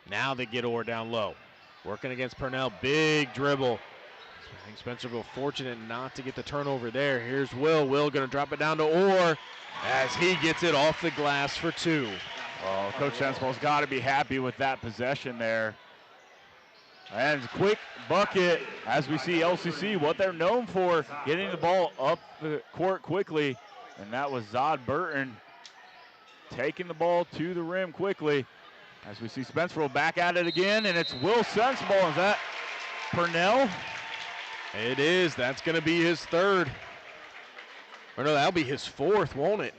Now they get Orr down low. Working against Purnell. Big dribble. I think Spencerville fortunate not to get the turnover there. Here's Will. Will going to drop it down to Orr as he gets it off the glass for 2. Oh, Coach Sensible's got to be happy with that possession there. And quick bucket, as we see LCC, what they're known for, getting the ball up the court quickly. And that was Zod Burton taking the ball to the rim quickly. As we see Spencerville back at it again, and it's Will Sensible. Is that Purnell? It is. That's going to be his 3rd. Or no, that'll be his 4th, won't it?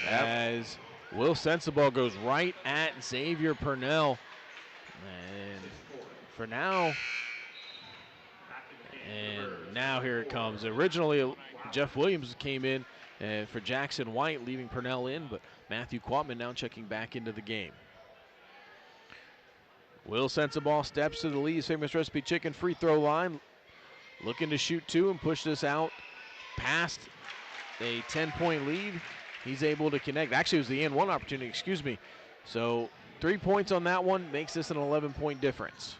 Yep. As Will Sensible goes right at Xavier Purnell. And for now, and now here it comes. Originally, Jeff Williams came in for Jackson White, leaving Purnell in, but Matthew Quatman now checking back into the game. Will Sensible steps to the Lee's Famous Recipe Chicken free throw line, looking to shoot 2 and push this out past a 10-point lead. He's able to connect. Actually, it was the and-one opportunity, excuse me. So 3 points on that one makes this an 11-point difference.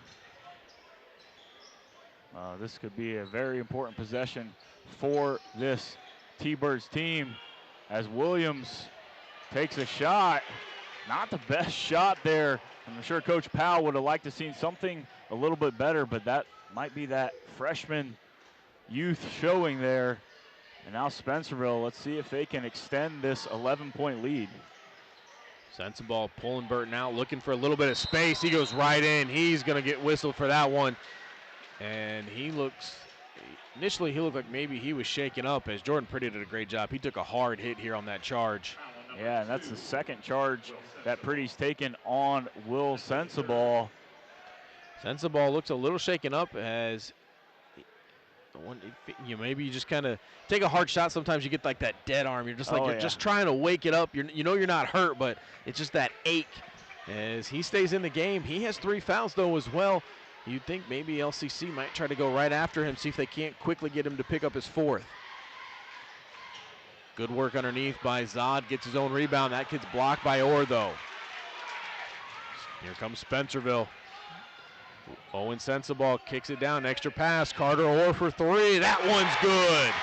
This could be a very important possession for this T-Birds team as Williams takes a shot. Not the best shot there. I'm sure Coach Powell would have liked to seen something a little bit better, but that might be that freshman youth showing there. And now Spencerville, let's see if they can extend this 11-point lead. Sensible pulling Burton out, looking for a little bit of space. He goes right in. He's going to get whistled for that one. And he looks, initially he looked like maybe he was shaken up, as Jordan Pretty did a great job. He took a hard hit here on that charge. Yeah, and that's the 2nd charge that Pretty's taken on Will Sensible. Sensible looks a little shaken up as maybe you just kind of take a hard shot. Sometimes you get like that dead arm. You're just like, you're just trying to wake it up. You know you're not hurt, but it's just that ache. As he stays in the game, he has 3 fouls though as well. You'd think maybe LCC might try to go right after him, see if they can't quickly get him to pick up his 4th. Good work underneath by Zod, gets his own rebound. That kid's blocked by Orr though. Here comes Spencerville. Owen Sensible kicks it down, extra pass. Carter Orr for 3, that one's good.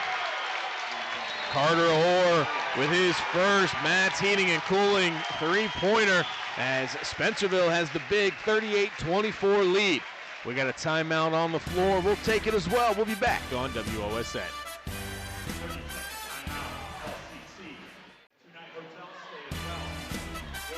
Carter Orr with his first Matt's Heating and Cooling 3-pointer as Spencerville has the big 38-24 lead. We got a timeout on the floor. We'll take it as well. We'll be back on WOSN.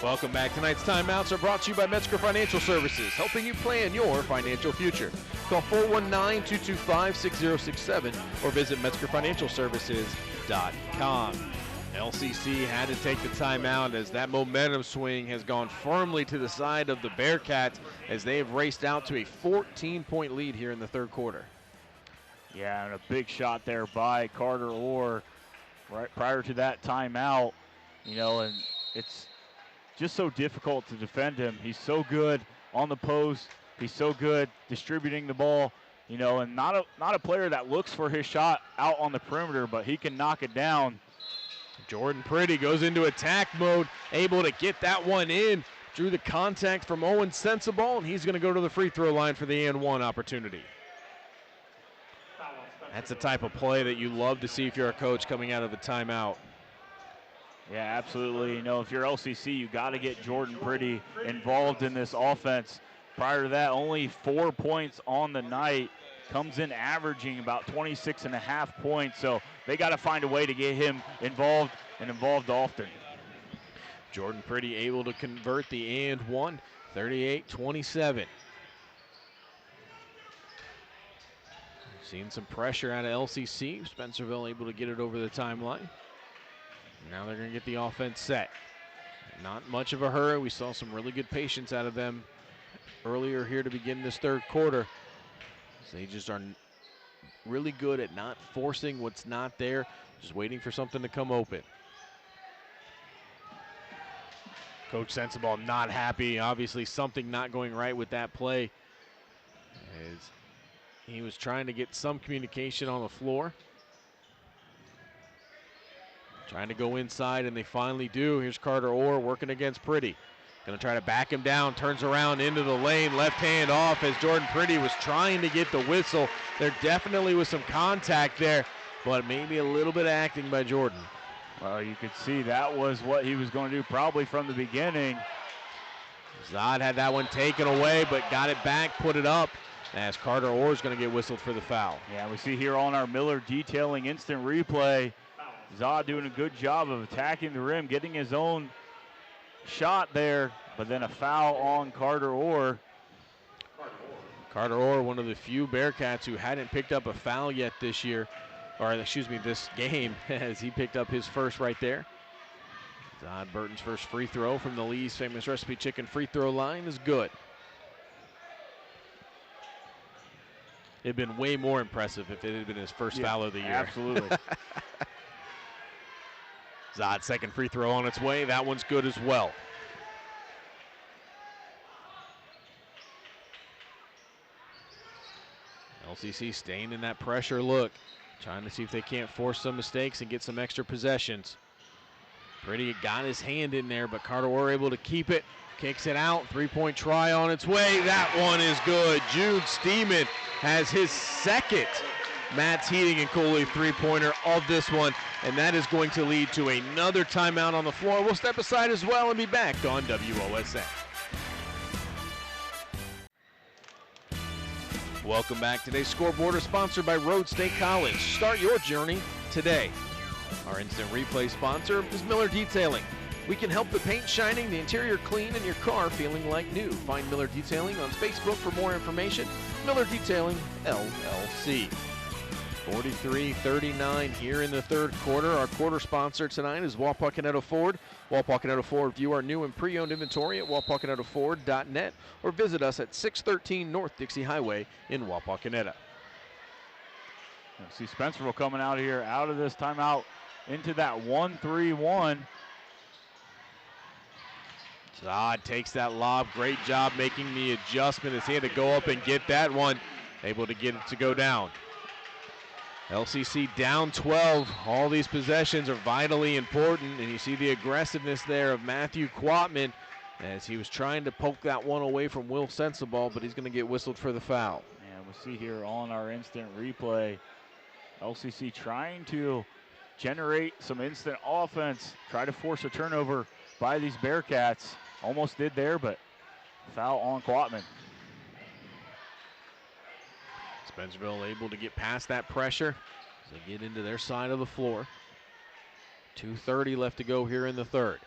Welcome back. Tonight's timeouts are brought to you by Metzger Financial Services, helping you plan your financial future. Call 419-225-6067 or visit MetzgerFinancialServices.com. LCC had to take the timeout as that momentum swing has gone firmly to the side of the Bearcats as they have raced out to a 14-point lead here in the 3rd quarter. Yeah, and a big shot there by Carter Orr right prior to that timeout. And it's just so difficult to defend him. He's so good on the post. He's so good distributing the ball, and not a player that looks for his shot out on the perimeter, but he can knock it down. Jordan Pretty goes into attack mode, able to get that one in. Drew the contact from Owen Sensible, and he's going to go to the free throw line for the and one opportunity. That's the type of play that you love to see if you're a coach coming out of the timeout. Yeah, absolutely. If you're LCC, you got to get Jordan Pretty involved in this offense. Prior to that, only 4 points on the night. Comes in averaging about 26.5 points. So they got to find a way to get him involved and involved often. Jordan Pretty able to convert the and one, 38-27. Seeing some pressure out of LCC. Spencerville able to get it over the timeline. Now they're going to get the offense set. Not much of a hurry. We saw some really good patience out of them earlier here to begin this 3rd quarter. They just are really good at not forcing what's not there, just waiting for something to come open. Coach Sensabaugh not happy. Obviously something not going right with that play, as he was trying to get some communication on the floor. Trying to go inside, and they finally do. Here's Carter Orr working against Pretty. Going to try to back him down, turns around into the lane, left hand off as Jordan Pretty was trying to get the whistle. There definitely was some contact there, but maybe a little bit of acting by Jordan. Well, you could see that was what he was going to do probably from the beginning. Zod had that one taken away, but got it back, put it up, as Carter Orr is going to get whistled for the foul. Yeah, we see here on our Miller detailing instant replay, Zod doing a good job of attacking the rim, getting his own shot there, but then a foul on Carter Orr. Carter Orr, one of the few Bearcats who hadn't picked up a foul yet this year, or excuse me, this game, as he picked up his first right there. Zod Burton's first free throw from the Lee's Famous Recipe Chicken free throw line is good. It'd been way more impressive if it had been his first foul of the year. Absolutely. Zod's second free throw on its way. That one's good as well. LCC staying in that pressure look, trying to see if they can't force some mistakes and get some extra possessions. Pretty got his hand in there, but Carter Orr able to keep it. Kicks it out, three-point try on its way. That one is good. Jude Steeman has his second Matt's Heating and Cooling three-pointer of this one, and that is going to lead to another timeout on the floor. We'll step aside as well and be back on WOSN. Welcome back. Today's scoreboard is sponsored by Road State College. Start your journey today. Our instant replay sponsor is Miller Detailing. We can help the paint shining, the interior clean, and your car feeling like new. Find Miller Detailing on Facebook for more information. Miller Detailing, LLC. 43-39 here in the third quarter. Our quarter sponsor tonight is Wapakoneta Ford. Wapakoneta Ford. View our new and pre-owned inventory at wapakonetaford.net or visit us at 613 North Dixie Highway in Wapakoneta. See Spencerville coming out here out of this timeout into that 1-3-1. Zod takes that lob. Great job making the adjustment as he had to go up and get that one. Able to get it to go down. LCC down 12. All these possessions are vitally important, and you see the aggressiveness there of Matthew Quatman as he was trying to poke that one away from Will Sensabaugh, but he's going to get whistled for the foul. And we'll see here on our instant replay, LCC trying to generate some instant offense, try to force a turnover by these Bearcats. Almost did there, but foul on Quatman. Spencerville able to get past that pressure as they get into their side of the floor. 2:30 left to go here in the third.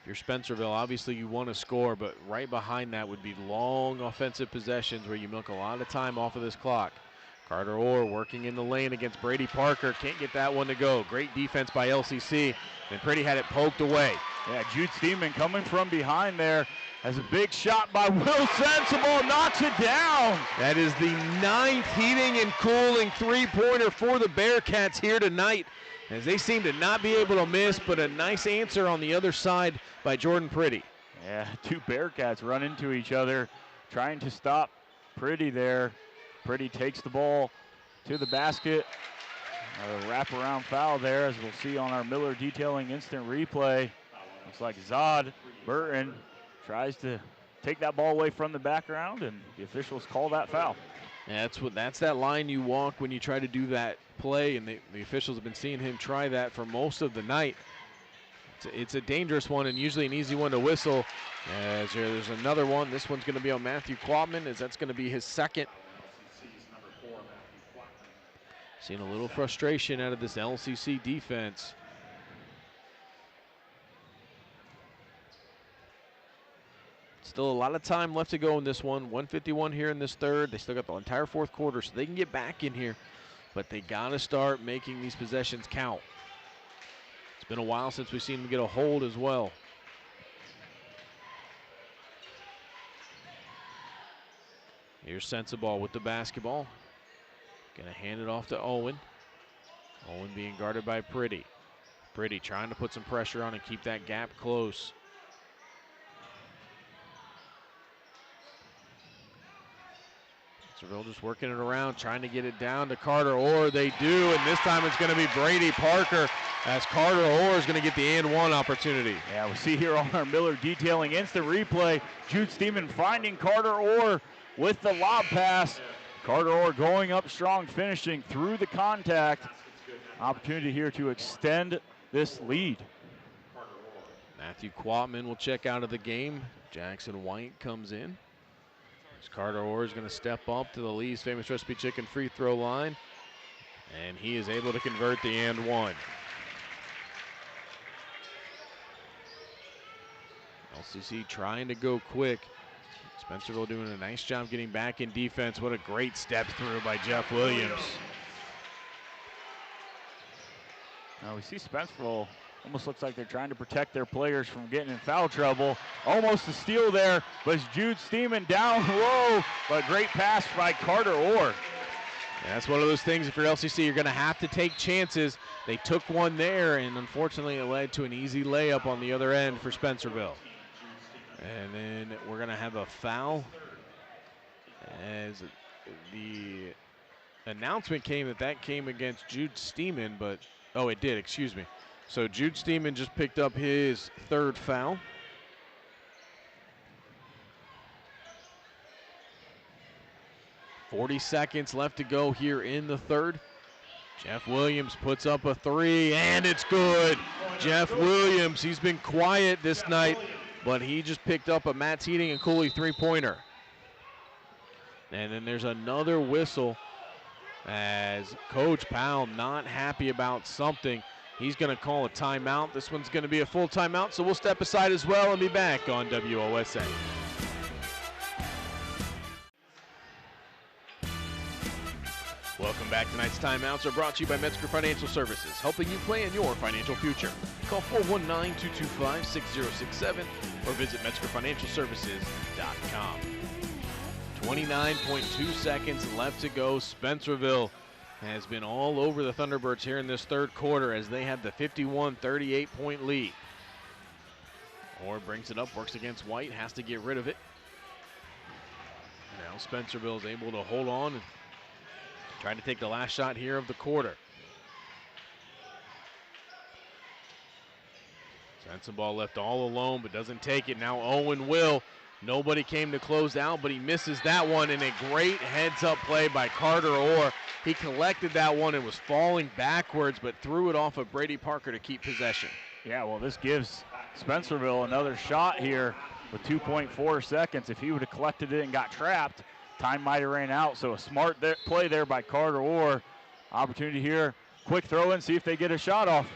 If you're Spencerville, obviously you want to score, but right behind that would be long offensive possessions where you milk a lot of time off of this clock. Carter Orr working in the lane against Brady Parker. Can't get that one to go. Great defense by LCC, and Pretty had it poked away. Yeah, Jude Steeman coming from behind there. Has a big shot by Will Sensabaugh, knocks it down. That is the 9th heating and cooling three-pointer for the Bearcats here tonight, as they seem to not be able to miss, but a nice answer on the other side by Jordan Pretty. Yeah, two Bearcats run into each other, trying to stop Pretty there. Pretty takes the ball to the basket. A wraparound foul there, as we'll see on our Miller Detailing instant replay. Looks like Zod Burton tries to take that ball away from the background, and the officials call that foul. Yeah, that's that line you walk when you try to do that play, and the officials have been seeing him try that for most of the night. It's a dangerous one and usually an easy one to whistle. As there's another one. This one's going to be on Matthew Quatman, as that's going to be his second. Seeing a little frustration out of this LCC defense. Still a lot of time left to go in this one. 1:51 here in this third. They still got the entire fourth quarter, so they can get back in here. But they got to start making these possessions count. It's been a while since we've seen them get a hold as well. Here's Sensabaugh with the basketball. Gonna hand it off to Owen. Owen being guarded by Pretty. Pretty trying to put some pressure on and keep that gap close. Spencerville just working it around, trying to get it down to Carter Orr. They do, and this time it's going to be Brady Parker as Carter Orr is going to get the and one opportunity. Yeah, we see here on our Miller Detailing instant replay, Jude Steeman finding Carter Orr with the lob pass. Carter Orr going up strong, finishing through the contact. Opportunity here to extend this lead. Matthew Quatman will check out of the game. Jackson White comes in. Carter Orr is going to step up to the Lee's Famous Recipe Chicken free throw line, and he is able to convert the and one. LCC trying to go quick. Spencerville doing a nice job getting back in defense. What a great step through by Jeff Williams. Now we see Spencerville almost looks like they're trying to protect their players from getting in foul trouble. Almost a steal there, but it's Jude Steeman down low, but great pass by Carter Orr. Yeah, that's one of those things, if you're LCC, you're going to have to take chances. They took one there, and unfortunately it led to an easy layup on the other end for Spencerville. And then we're going to have a foul as the announcement came that came against Jude Steeman, but, oh, it did, excuse me. So Jude Steeman just picked up his third foul. .40 seconds left to go here in the third. Jeff Williams puts up a three, and it's good. Jeff Williams, he's been quiet this night, but he just picked up a Matt's Heating and Cooley three-pointer. And then there's another whistle as Coach Powell not happy about something. He's going to call a timeout. This one's going to be a full timeout, so we'll step aside as well and be back on WOSA. Welcome back. Tonight's timeouts are brought to you by Metzger Financial Services, helping you plan your financial future. Call 419-225-6067 or visit MetzgerFinancialServices.com. 29.2 seconds left to go. Spencerville has been all over the Thunderbirds here in this third quarter as they have the 51-38 point lead. Orr brings it up, works against White, has to get rid of it. Now Spencerville is able to hold on and try to take the last shot here of the quarter. Sensabaugh left all alone but doesn't take it. Now Owen will. Nobody came to close out, but he misses that one, and a great heads-up play by Carter Orr. He collected that one and was falling backwards, but threw it off of Brady Parker to keep possession. Yeah, well, this gives Spencerville another shot here with 2.4 seconds. If he would have collected it and got trapped, time might have ran out. So a smart play there by Carter Orr. Opportunity here, quick throw in, see if they get a shot off.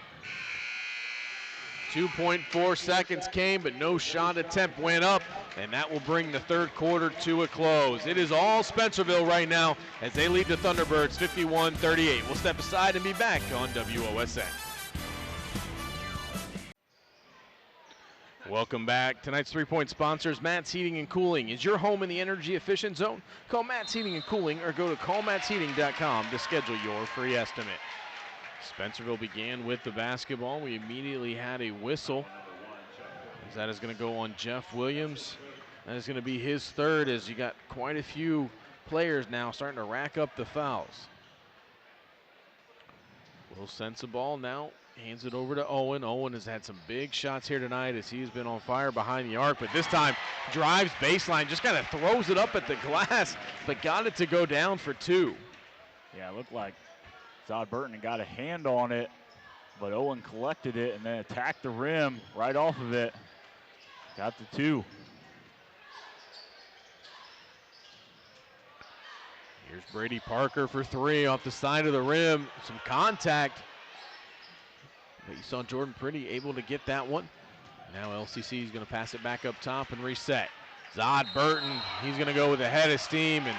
2.4 seconds came, but no shot attempt went up, and that will bring the third quarter to a close. It is all Spencerville right now as they lead the Thunderbirds 51-38. We'll step aside and be back on WOSN. Welcome back. Tonight's three-point sponsors, Matt's Heating and Cooling. Is your home in the energy-efficient zone? Call Matt's Heating and Cooling or go to callmattsheating.com to schedule your free estimate. Spencerville began with the basketball. We immediately had a whistle. As that is going to go on Jeff Williams. That is going to be his third, as you got quite a few players now starting to rack up the fouls. Will Sensabaugh now hands it over to Owen. Owen has had some big shots here tonight as he's been on fire behind the arc, but this time drives baseline, just kind of throws it up at the glass, but got it to go down for two. Yeah, it looked like Zod Burton got a hand on it, but Owen collected it and then attacked the rim right off of it. Got the two. Here's Brady Parker for three off the side of the rim. Some contact. But you saw Jordan Pretty able to get that one. Now LCC is going to pass it back up top and reset. Zod Burton, he's going to go with a head of steam, and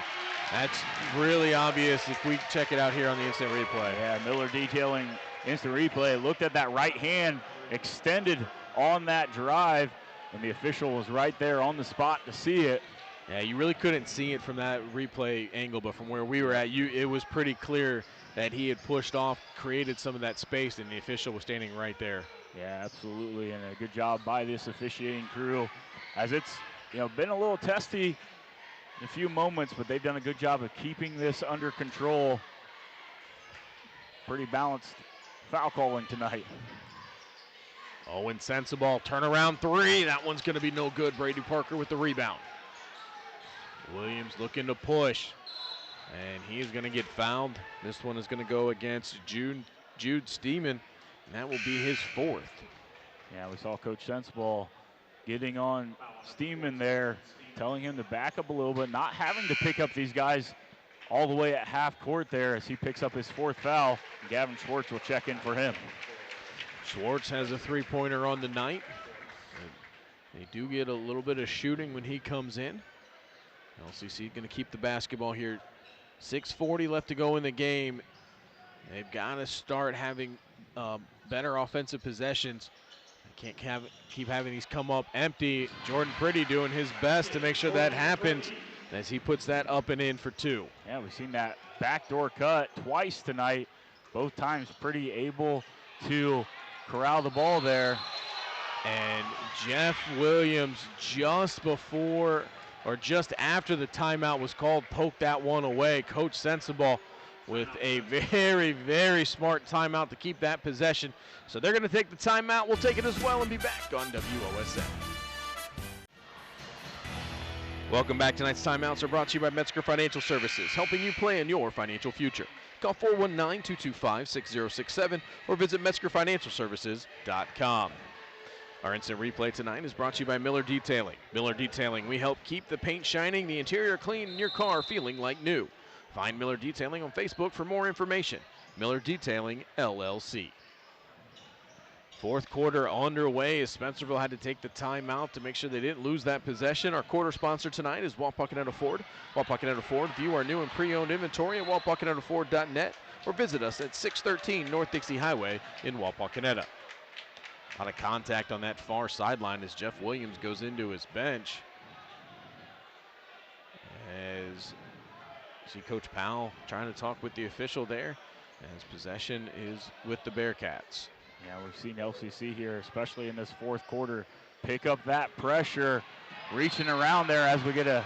that's really obvious if we check it out here on the instant replay. Yeah, Miller Detailing instant replay. Looked at that right hand extended on that drive, and the official was right there on the spot to see it. Yeah, you really couldn't see it from that replay angle, but from where we were at, it was pretty clear that he had pushed off, created some of that space, and the official was standing right there. Yeah, absolutely, and a good job by this officiating crew, as it's been a little testy in a few moments, but they've done a good job of keeping this under control. Pretty balanced foul calling tonight. Owen Sensabaugh, turnaround three. That one's going to be no good. Brady Parker with the rebound. Williams looking to push, and he's going to get fouled. This one is going to go against Jude Steeman, and that will be his fourth. Yeah, we saw Coach Sensabaugh getting on Steeman there, telling him to back up a little bit, not having to pick up these guys all the way at half court there as he picks up his fourth foul. Gavin Schwartz will check in for him. Schwartz has a three-pointer on the night. They do get a little bit of shooting when he comes in. LCC going to keep the basketball here. 6:40 left to go in the game. They've got to start having better offensive possessions. They can't keep having these come up empty. Jordan Pretty doing his best to make sure that happens as he puts that up and in for two. Yeah, we've seen that backdoor cut twice tonight. Both times Pretty able to corral the ball there. And Jeff Williams, just before or just after the timeout was called, poked that one away. Coach Sensabaugh with a very, very smart timeout to keep that possession. So they're going to take the timeout. We'll take it as well and be back on WOSN. Welcome back. Tonight's timeouts are brought to you by Metzger Financial Services, helping you plan your financial future. Call 419-225-6067 or visit MetzgerFinancialServices.com. Our instant replay tonight is brought to you by Miller Detailing. Miller Detailing, we help keep the paint shining, the interior clean, and your car feeling like new. Find Miller Detailing on Facebook for more information. Miller Detailing, LLC. Fourth quarter underway as Spencerville had to take the timeout to make sure they didn't lose that possession. Our quarter sponsor tonight is Wapakoneta Ford. Wapakoneta Ford, view our new and pre-owned inventory at wapakonetaford.net or visit us at 613 North Dixie Highway in Wapakoneta. A lot of contact on that far sideline as Jeff Williams goes into his bench. As see Coach Powell trying to talk with the official there, as possession is with the Bearcats. Yeah, we've seen LCC here, especially in this fourth quarter, pick up that pressure, reaching around there as we get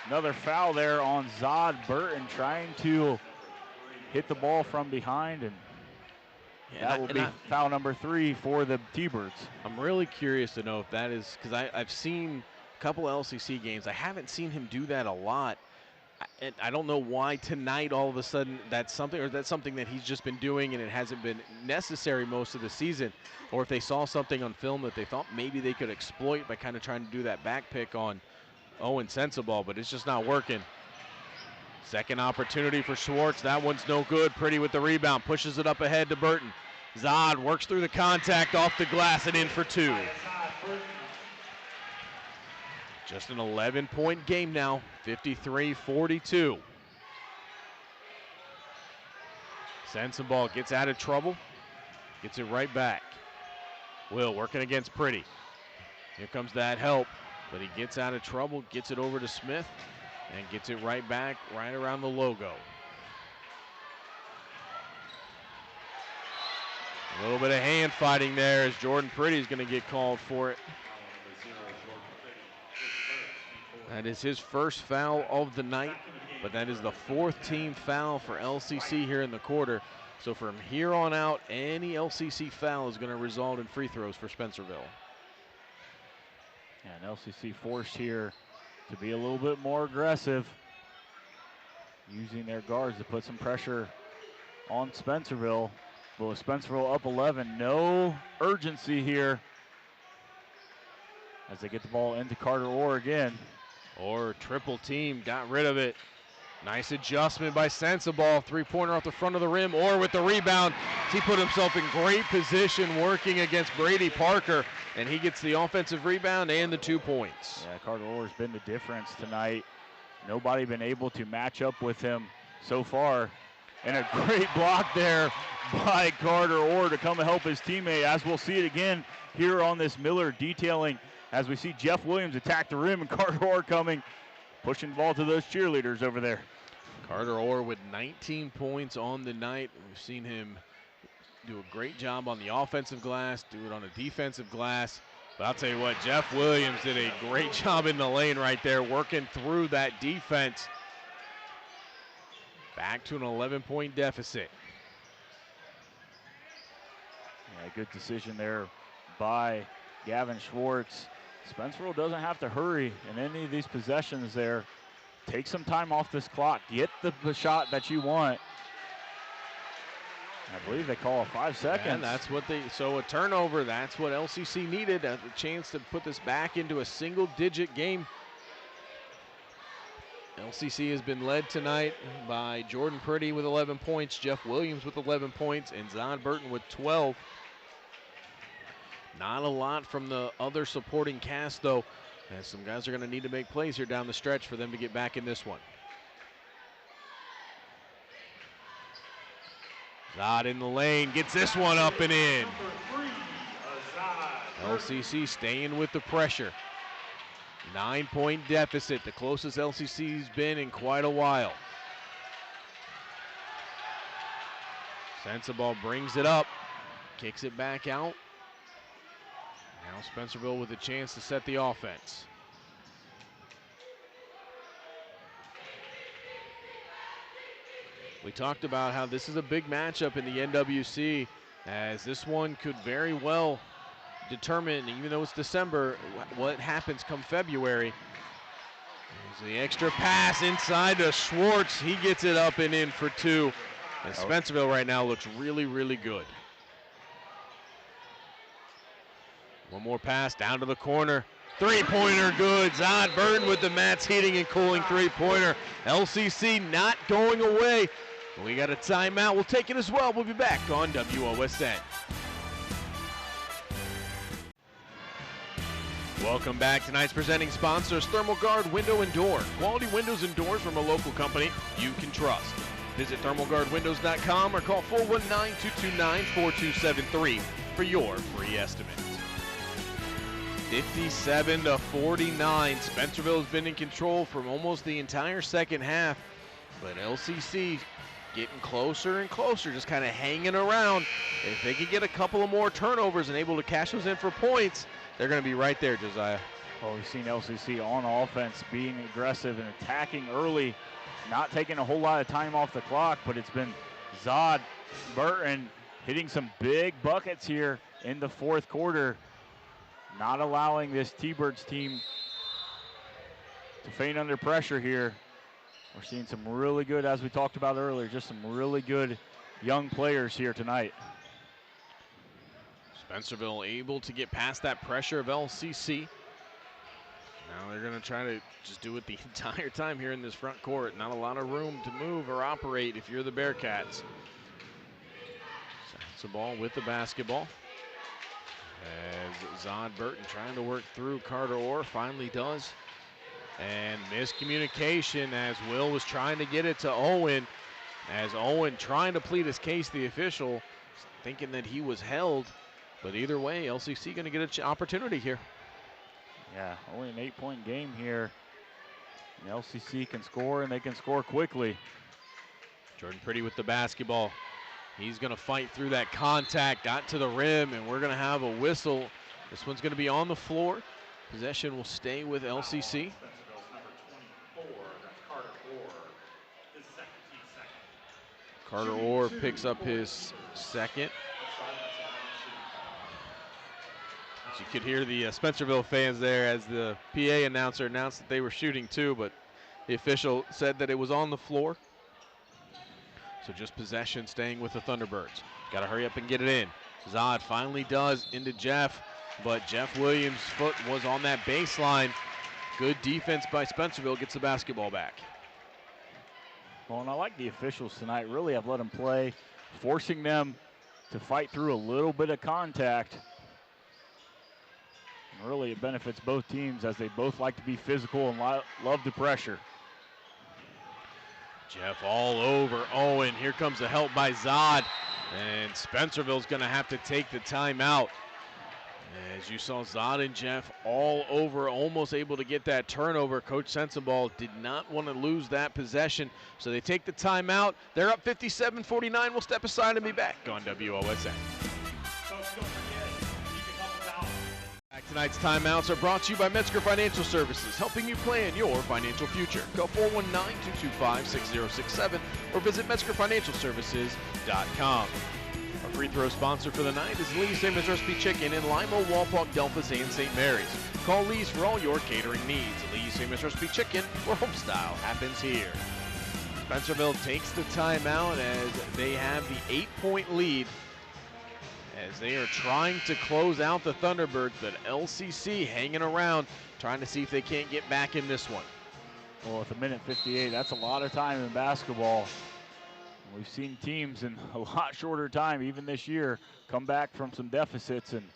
another foul there on Zod Burton, trying to hit the ball from behind, and that will be foul number 3 for the T-Birds. I'm really curious to know if that is, because I've seen a couple LCC games. I haven't seen him do that a lot. I don't know why tonight all of a sudden that's something that he's just been doing and it hasn't been necessary most of the season, or if they saw something on film that they thought maybe they could exploit by kind of trying to do that back pick on Owen Sensabaugh, but it's just not working. Second opportunity for Schwartz. That one's no good. Pretty with the rebound. Pushes it up ahead to Burton. Zod works through the contact off the glass and in for two. Just an 11-point game now. 53-42. Sensabaugh gets out of trouble. Gets it right back. Will working against Pretty. Here comes that help. But he gets out of trouble. Gets it over to Smith. And gets it right back, right around the logo. A little bit of hand fighting there as Jordan Pretty is going to get called for it. That is his first foul of the night, but that is the fourth team foul for LCC here in the quarter. So from here on out, any LCC foul is going to result in free throws for Spencerville. And LCC forced here to be a little bit more aggressive, using their guards to put some pressure on Spencerville. But with Spencerville up 11, no urgency here as they get the ball into Carter Orr again. Orr triple team, got rid of it. Nice adjustment by Sensabaugh. Three-pointer off the front of the rim. Orr with the rebound. He put himself in great position working against Brady Parker, and he gets the offensive rebound and the 2 points. Yeah, Carter Orr has been the difference tonight. Nobody been able to match up with him so far. And a great block there by Carter Orr to come and help his teammate, as we'll see it again here on this Miller Detailing as we see Jeff Williams attack the rim and Carter Orr coming, pushing the ball to those cheerleaders over there. Carter Orr with 19 points on the night. We've seen him do a great job on the offensive glass, do it on a defensive glass. But I'll tell you what, Jeff Williams did a great job in the lane right there, working through that defense. Back to an 11-point deficit. Yeah, good decision there by Gavin Schwartz. Spencerville doesn't have to hurry in any of these possessions there. Take some time off this clock. Get the shot that you want. I believe they call it 5 seconds. And that's what so a turnover, that's what LCC needed, a chance to put this back into a single-digit game. LCC has been led tonight by Jordan Priddy with 11 points, Jeff Williams with 11 points, and Zod Burton with 12. Not a lot from the other supporting cast, though, as some guys are going to need to make plays here down the stretch for them to get back in this one. Zod in the lane, gets this one up and in. LCC staying with the pressure. 9-point deficit, the closest LCC's been in quite a while. Sensabaugh brings it up, kicks it back out. Now Spencerville with a chance to set the offense. We talked about how this is a big matchup in the NWC, as this one could very well determine, even though it's December, what happens come February. There's the extra pass inside to Schwartz. He gets it up and in for two. And Spencerville right now looks really, really good. One more pass down to the corner. Three-pointer good. Zod Burton with the Mats Heating and Cooling three-pointer. LCC not going away. We got a timeout. We'll take it as well. We'll be back on WOSN. Welcome back. Tonight's presenting sponsors, ThermalGuard Window and Door. Quality windows and doors from a local company you can trust. Visit thermalguardwindows.com or call 419-229-4273 for your free estimate. 57-49. Spencerville has been in control for almost the entire second half, but LCC getting closer and closer, just kind of hanging around. If they can get a couple of more turnovers and able to cash those in for points, they're going to be right there, Josiah. Well, we've seen LCC on offense being aggressive and attacking early, not taking a whole lot of time off the clock, but it's been Zod Burton hitting some big buckets here in the fourth quarter, not allowing this T-Birds team to faint under pressure here. We're seeing some really good, as we talked about earlier, just some really good young players here tonight. Spencerville able to get past that pressure of LCC. Now they're going to try to just do it the entire time here in this front court. Not a lot of room to move or operate if you're the Bearcats. Sensabaugh with the basketball. As Zod Burton trying to work through Carter Orr, finally does. And miscommunication as Will was trying to get it to Owen. As Owen trying to plead his case, the official thinking that he was held. But either way, LCC going to get an opportunity here. Yeah, only an 8-point game here. And LCC can score, and they can score quickly. Jordan Priddy with the basketball. He's going to fight through that contact, got to the rim, and we're going to have a whistle. This one's going to be on the floor. Possession will stay with LCC. Carter Orr picks up his second. As you could hear the Spencerville fans there as the PA announcer announced that they were shooting too, but the official said that it was on the floor. So just possession staying with the Thunderbirds. Got to hurry up and get it in. Zod finally does into Jeff, but Jeff Williams' foot was on that baseline. Good defense by Spencerville, gets the basketball back. Well, and I like the officials tonight. Really have let them play, forcing them to fight through a little bit of contact. And really, it benefits both teams as they both like to be physical and love the pressure. Jeff all over Owen. Here comes the help by Zod. And Spencerville's going to have to take the timeout. As you saw, Zod and Jeff all over, almost able to get that turnover. Coach Sensabaugh did not want to lose that possession, so they take the timeout. They're up 57-49. We'll step aside and be back on WOSN. Tonight's timeouts are brought to you by Metzger Financial Services, helping you plan your financial future. Call 419-225-6067 or visit MetzgerFinancialServices.com. Our free throw sponsor for the night is Lee's Famous Recipe Chicken in Lima, Walpock, Delphos, and St. Mary's. Call Lee's for all your catering needs. Lee's Famous Recipe Chicken, where home style happens here. Spencerville takes the timeout as they have the 8-point lead, as they are trying to close out the Thunderbirds, but LCC hanging around, trying to see if they can't get back in this one. Well, with a minute 58, that's a lot of time in basketball. We've seen teams in a lot shorter time, even this year, come back from some deficits. And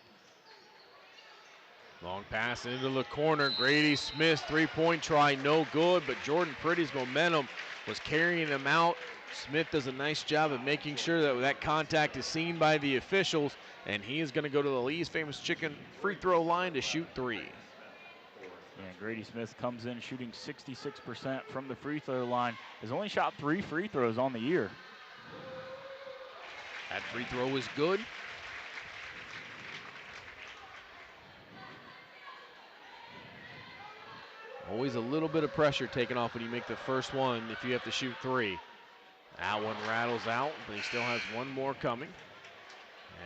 long pass into the corner. Grady Smith, three-point try, no good, but Jordan Pretty's momentum was carrying him out. Smith does a nice job of making sure that that contact is seen by the officials, and he is going to go to the Lee's Famous Chicken free throw line to shoot three. And Grady Smith comes in shooting 66% from the free throw line. Has only shot 3 free throws on the year. That free throw is good. Always a little bit of pressure taken off when you make the first one if you have to shoot three. That one rattles out, but he still has one more coming.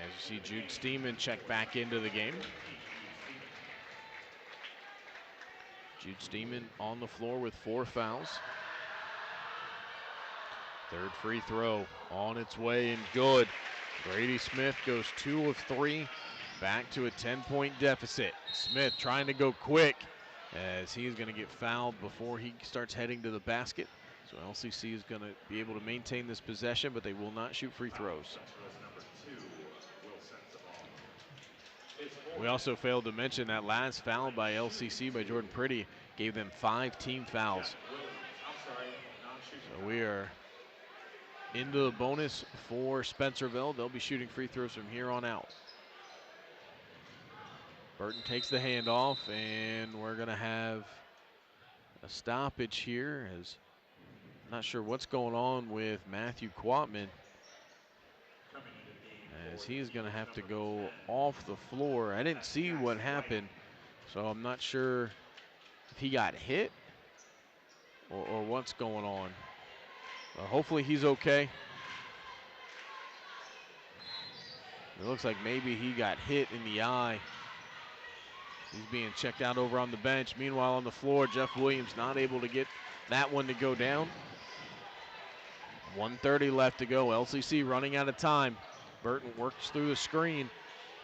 As you see Jude Steeman check back into the game. Jude Steeman on the floor with 4 fouls. Third free throw on its way and good. Grady Smith goes 2 of 3, back to a 10-point deficit. Smith trying to go quick as he's going to get fouled before he starts heading to the basket. So LCC is going to be able to maintain this possession, but they will not shoot free throws. We also failed to mention that last foul by LCC by Jordan Pretty gave them 5 team fouls. So we are into the bonus for Spencerville. They'll be shooting free throws from here on out. Burton takes the handoff, and we're going to have a stoppage here, as not sure what's going on with Matthew Quatman, as he's going to have to go off the floor. I didn't see what happened, so I'm not sure if he got hit or what's going on. Hopefully he's okay. It looks like maybe he got hit in the eye. He's being checked out over on the bench. Meanwhile, on the floor, Jeff Williams not able to get that one to go down. 1:30 left to go. LCC running out of time. Burton works through the screen.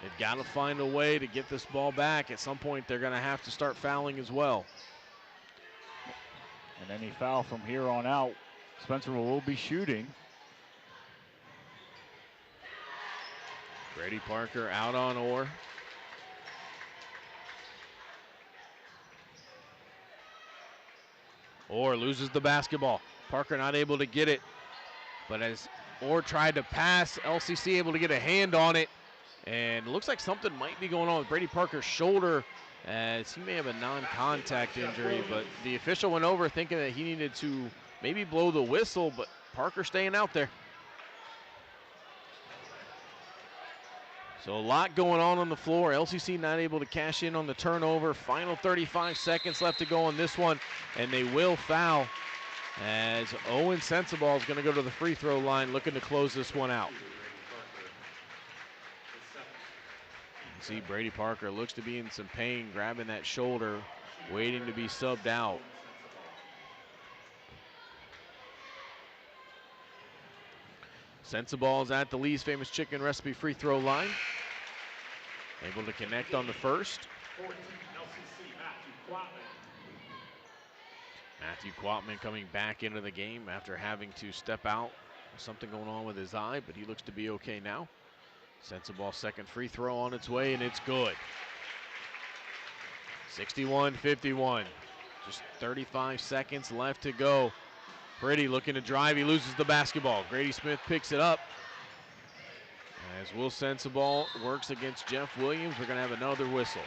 They've got to find a way to get this ball back. At some point, they're going to have to start fouling as well. And any foul from here on out, Spencerville will be shooting. Grady Parker out on Orr. Orr loses the basketball. Parker not able to get it. But as Orr tried to pass, LCC able to get a hand on it. And it looks like something might be going on with Brady Parker's shoulder, as he may have a non-contact injury. But the official went over thinking that he needed to maybe blow the whistle, but Parker staying out there. So a lot going on the floor. LCC not able to cash in on the turnover. Final 35 seconds left to go on this one, and they will foul, as Owen Sensabaugh is going to go to the free throw line looking to close this one out. You see Brady Parker looks to be in some pain, grabbing that shoulder, waiting to be subbed out. Sensabaugh is at the Lee's Famous Chicken Recipe free throw line. Able to connect on the first. Matthew Quatman coming back into the game after having to step out. Something going on with his eye, but he looks to be okay now. Sensabaugh second free throw on its way, and it's good. 61-51. Just 35 seconds left to go. Pretty looking to drive. He loses the basketball. Grady Smith picks it up. As Will Sensabaugh works against Jeff Williams, we're going to have another whistle.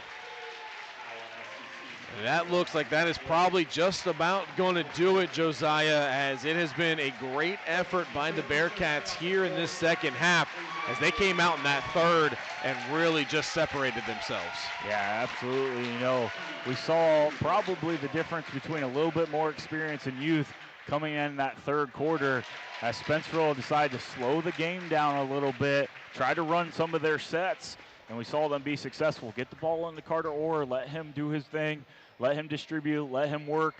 And that looks like that is probably just about going to do it, Josiah, as it has been a great effort by the Bearcats here in this second half as they came out in that third and really just separated themselves. Yeah, absolutely. You know, we saw probably the difference between a little bit more experience and youth coming in that third quarter as Spencerville decided to slow the game down a little bit, try to run some of their sets, and we saw them be successful. Get the ball into Carter Orr, let him do his thing, let him distribute, let him work,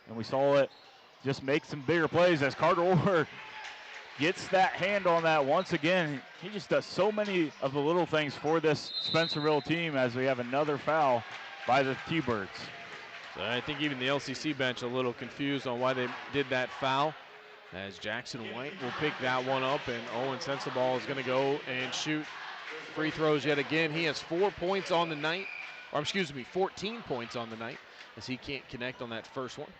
and we saw it just make some bigger plays as Carter Orr gets that hand on that once again. He just does so many of the little things for this Spencerville team as we have another foul by the T-Birds. So I think even the LCC bench a little confused on why they did that foul, as Jackson White will pick that one up, and Owen Sensabaugh is going to go and shoot free throws yet again. He has 4 points on the night, or excuse me, 14 points on the night, as he can't connect on that first one.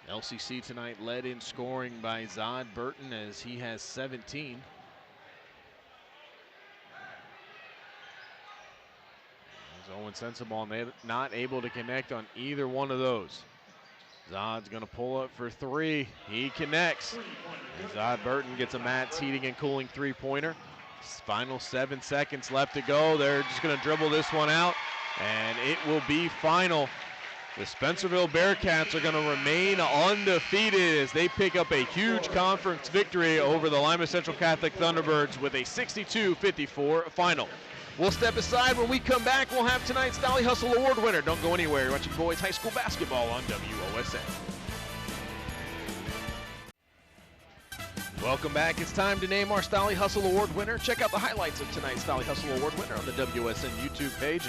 LCC tonight led in scoring by Zod Burton as he has 17. As Owen Sensabaugh not able to connect on either one of those. Zod's going to pull up for three. He connects. And Zod Burton gets a Matt's heating and cooling three-pointer. Final 7 seconds left to go. They're just going to dribble this one out, and it will be final. The Spencerville Bearcats are going to remain undefeated as they pick up a huge conference victory over the Lima Central Catholic Thunderbirds with a 62-54 final. We'll step aside. When we come back, we'll have tonight's Stolly Hustle Award winner. Don't go anywhere. You're watching boys high school basketball on WOSN. Welcome back. It's time to name our Stolly Hustle Award winner. Check out the highlights of tonight's Stolly Hustle Award winner on the WSN YouTube page.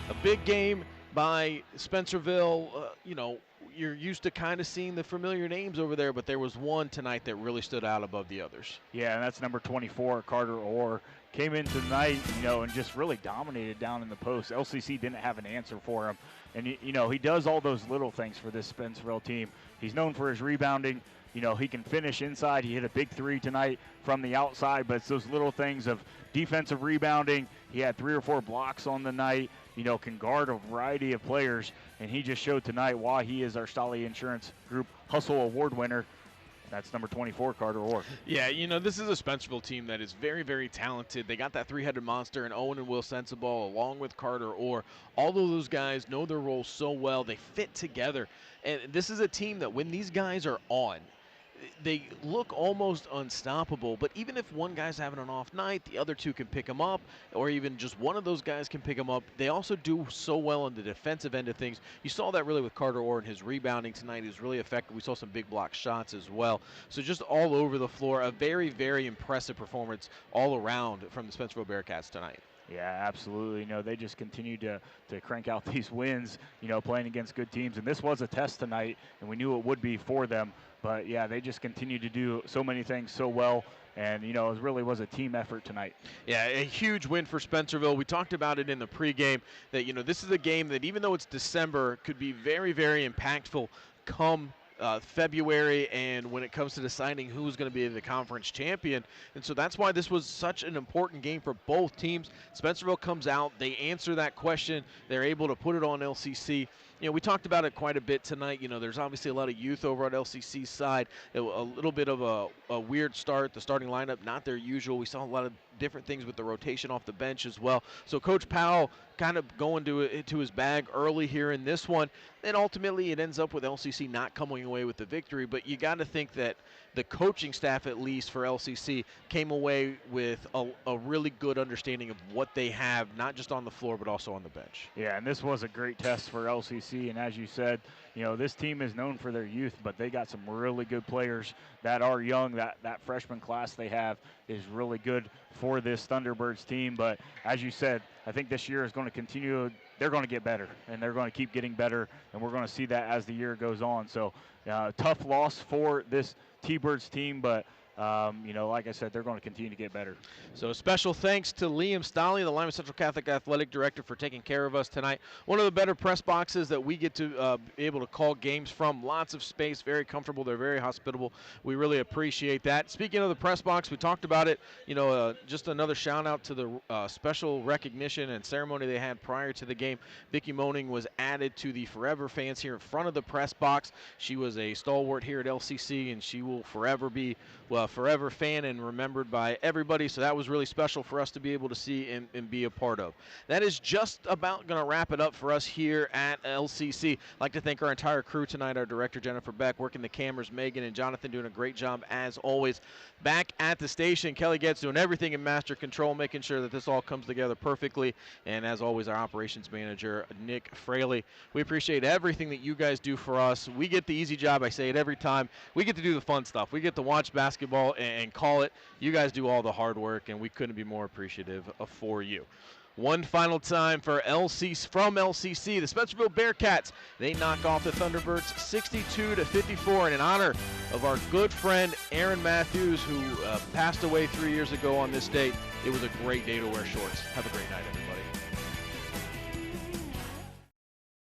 A big game by Spencerville. You know, you're used to kind of seeing the familiar names over there, but there was one tonight that really stood out above the others. Yeah, and that's number 24, Carter Orr. Came in tonight, you know, and just really dominated down in the post. LCC didn't have an answer for him. And, you know, he does all those little things for this Spencerville team. He's known for his rebounding. You know, he can finish inside. He hit a big three tonight from the outside, but it's those little things of defensive rebounding. He had 3 or 4 blocks on the night, you know, can guard a variety of players, and he just showed tonight why he is our Stolly Insurance Group Hustle Award winner. That's number 24, Carter Orr. Yeah, you know, this is a Spencerville team that is very, very talented. They got that three-headed monster in Owen and Will Sensabaugh along with Carter Orr. All of those guys know their roles so well. They fit together. And this is a team that when these guys are on, they look almost unstoppable, but even if one guy's having an off night, the other two can pick him up, or even just one of those guys can pick him up. They also do so well on the defensive end of things. You saw that really with Carter Orr and his rebounding tonight. He was really effective. We saw some big block shots as well. So just all over the floor, a very, very impressive performance all around from the Spencerville Bearcats tonight. Yeah, absolutely. You know, they just continue to crank out these wins, you know, playing against good teams. And this was a test tonight, and we knew it would be for them. But, yeah, they just continue to do so many things so well. And, you know, it really was a team effort tonight. Yeah, a huge win for Spencerville. We talked about it in the pregame that, you know, this is a game that even though it's December, could be very, very impactful come February and when it comes to deciding who's going to be the conference champion. And so that's why this was such an important game for both teams. Spencerville comes out, they answer that question, they're able to put it on LCC. You know, we talked about it quite a bit tonight. You know, there's obviously a lot of youth over on LCC's side. A little bit of a weird start. The starting lineup, not their usual. We saw a lot of different things with the rotation off the bench as well. So Coach Powell kind of going to his bag early here in this one. And ultimately it ends up with LCC not coming away with the victory. But you got to think that the coaching staff, at least for LCC, came away with a really good understanding of what they have, not just on the floor, but also on the bench. Yeah, and this was a great test for LCC. And as you said, you know, this team is known for their youth, but they got some really good players that are young. That freshman class they have is really good for this Thunderbirds team. But as you said, I think this year is going to continue. They're going to get better, and they're going to keep getting better, and we're going to see that as the year goes on. So tough loss for this T-Birds team, but like I said, they're going to continue to get better. So a special thanks to Liam Stolley, the Lima Central Catholic Athletic Director, for taking care of us tonight. One of the better press boxes that we get to be able to call games from. Lots of space, very comfortable. They're very hospitable. We really appreciate that. Speaking of the press box, we talked about it. Just another shout out to the special recognition and ceremony they had prior to the game. Vicki Moaning was added to the Forever fans here in front of the press box. She was a stalwart here at LCC, and she will forever be forever fan and remembered by everybody. So that was really special for us to be able to see and be a part of. That is just about going to wrap it up for us here at LCC. I'd like to thank our entire crew tonight, our director Jennifer Beck, working the cameras, Megan and Jonathan doing a great job as always. Back at the station, Kelly Getz doing everything in master control, making sure that this all comes together perfectly. And as always, our operations manager, Nick Fraley. We appreciate everything that you guys do for us. We get the easy job. I say it every time. We get to do the fun stuff. We get to watch basketball and call it. You guys do all the hard work, and we couldn't be more appreciative for you. One final time for from LCC, the Spencerville Bearcats. They knock off the Thunderbirds 62-54 in honor of our good friend Aaron Matthews, who passed away 3 years ago on this date. It was a great day to wear shorts. Have a great night, everybody.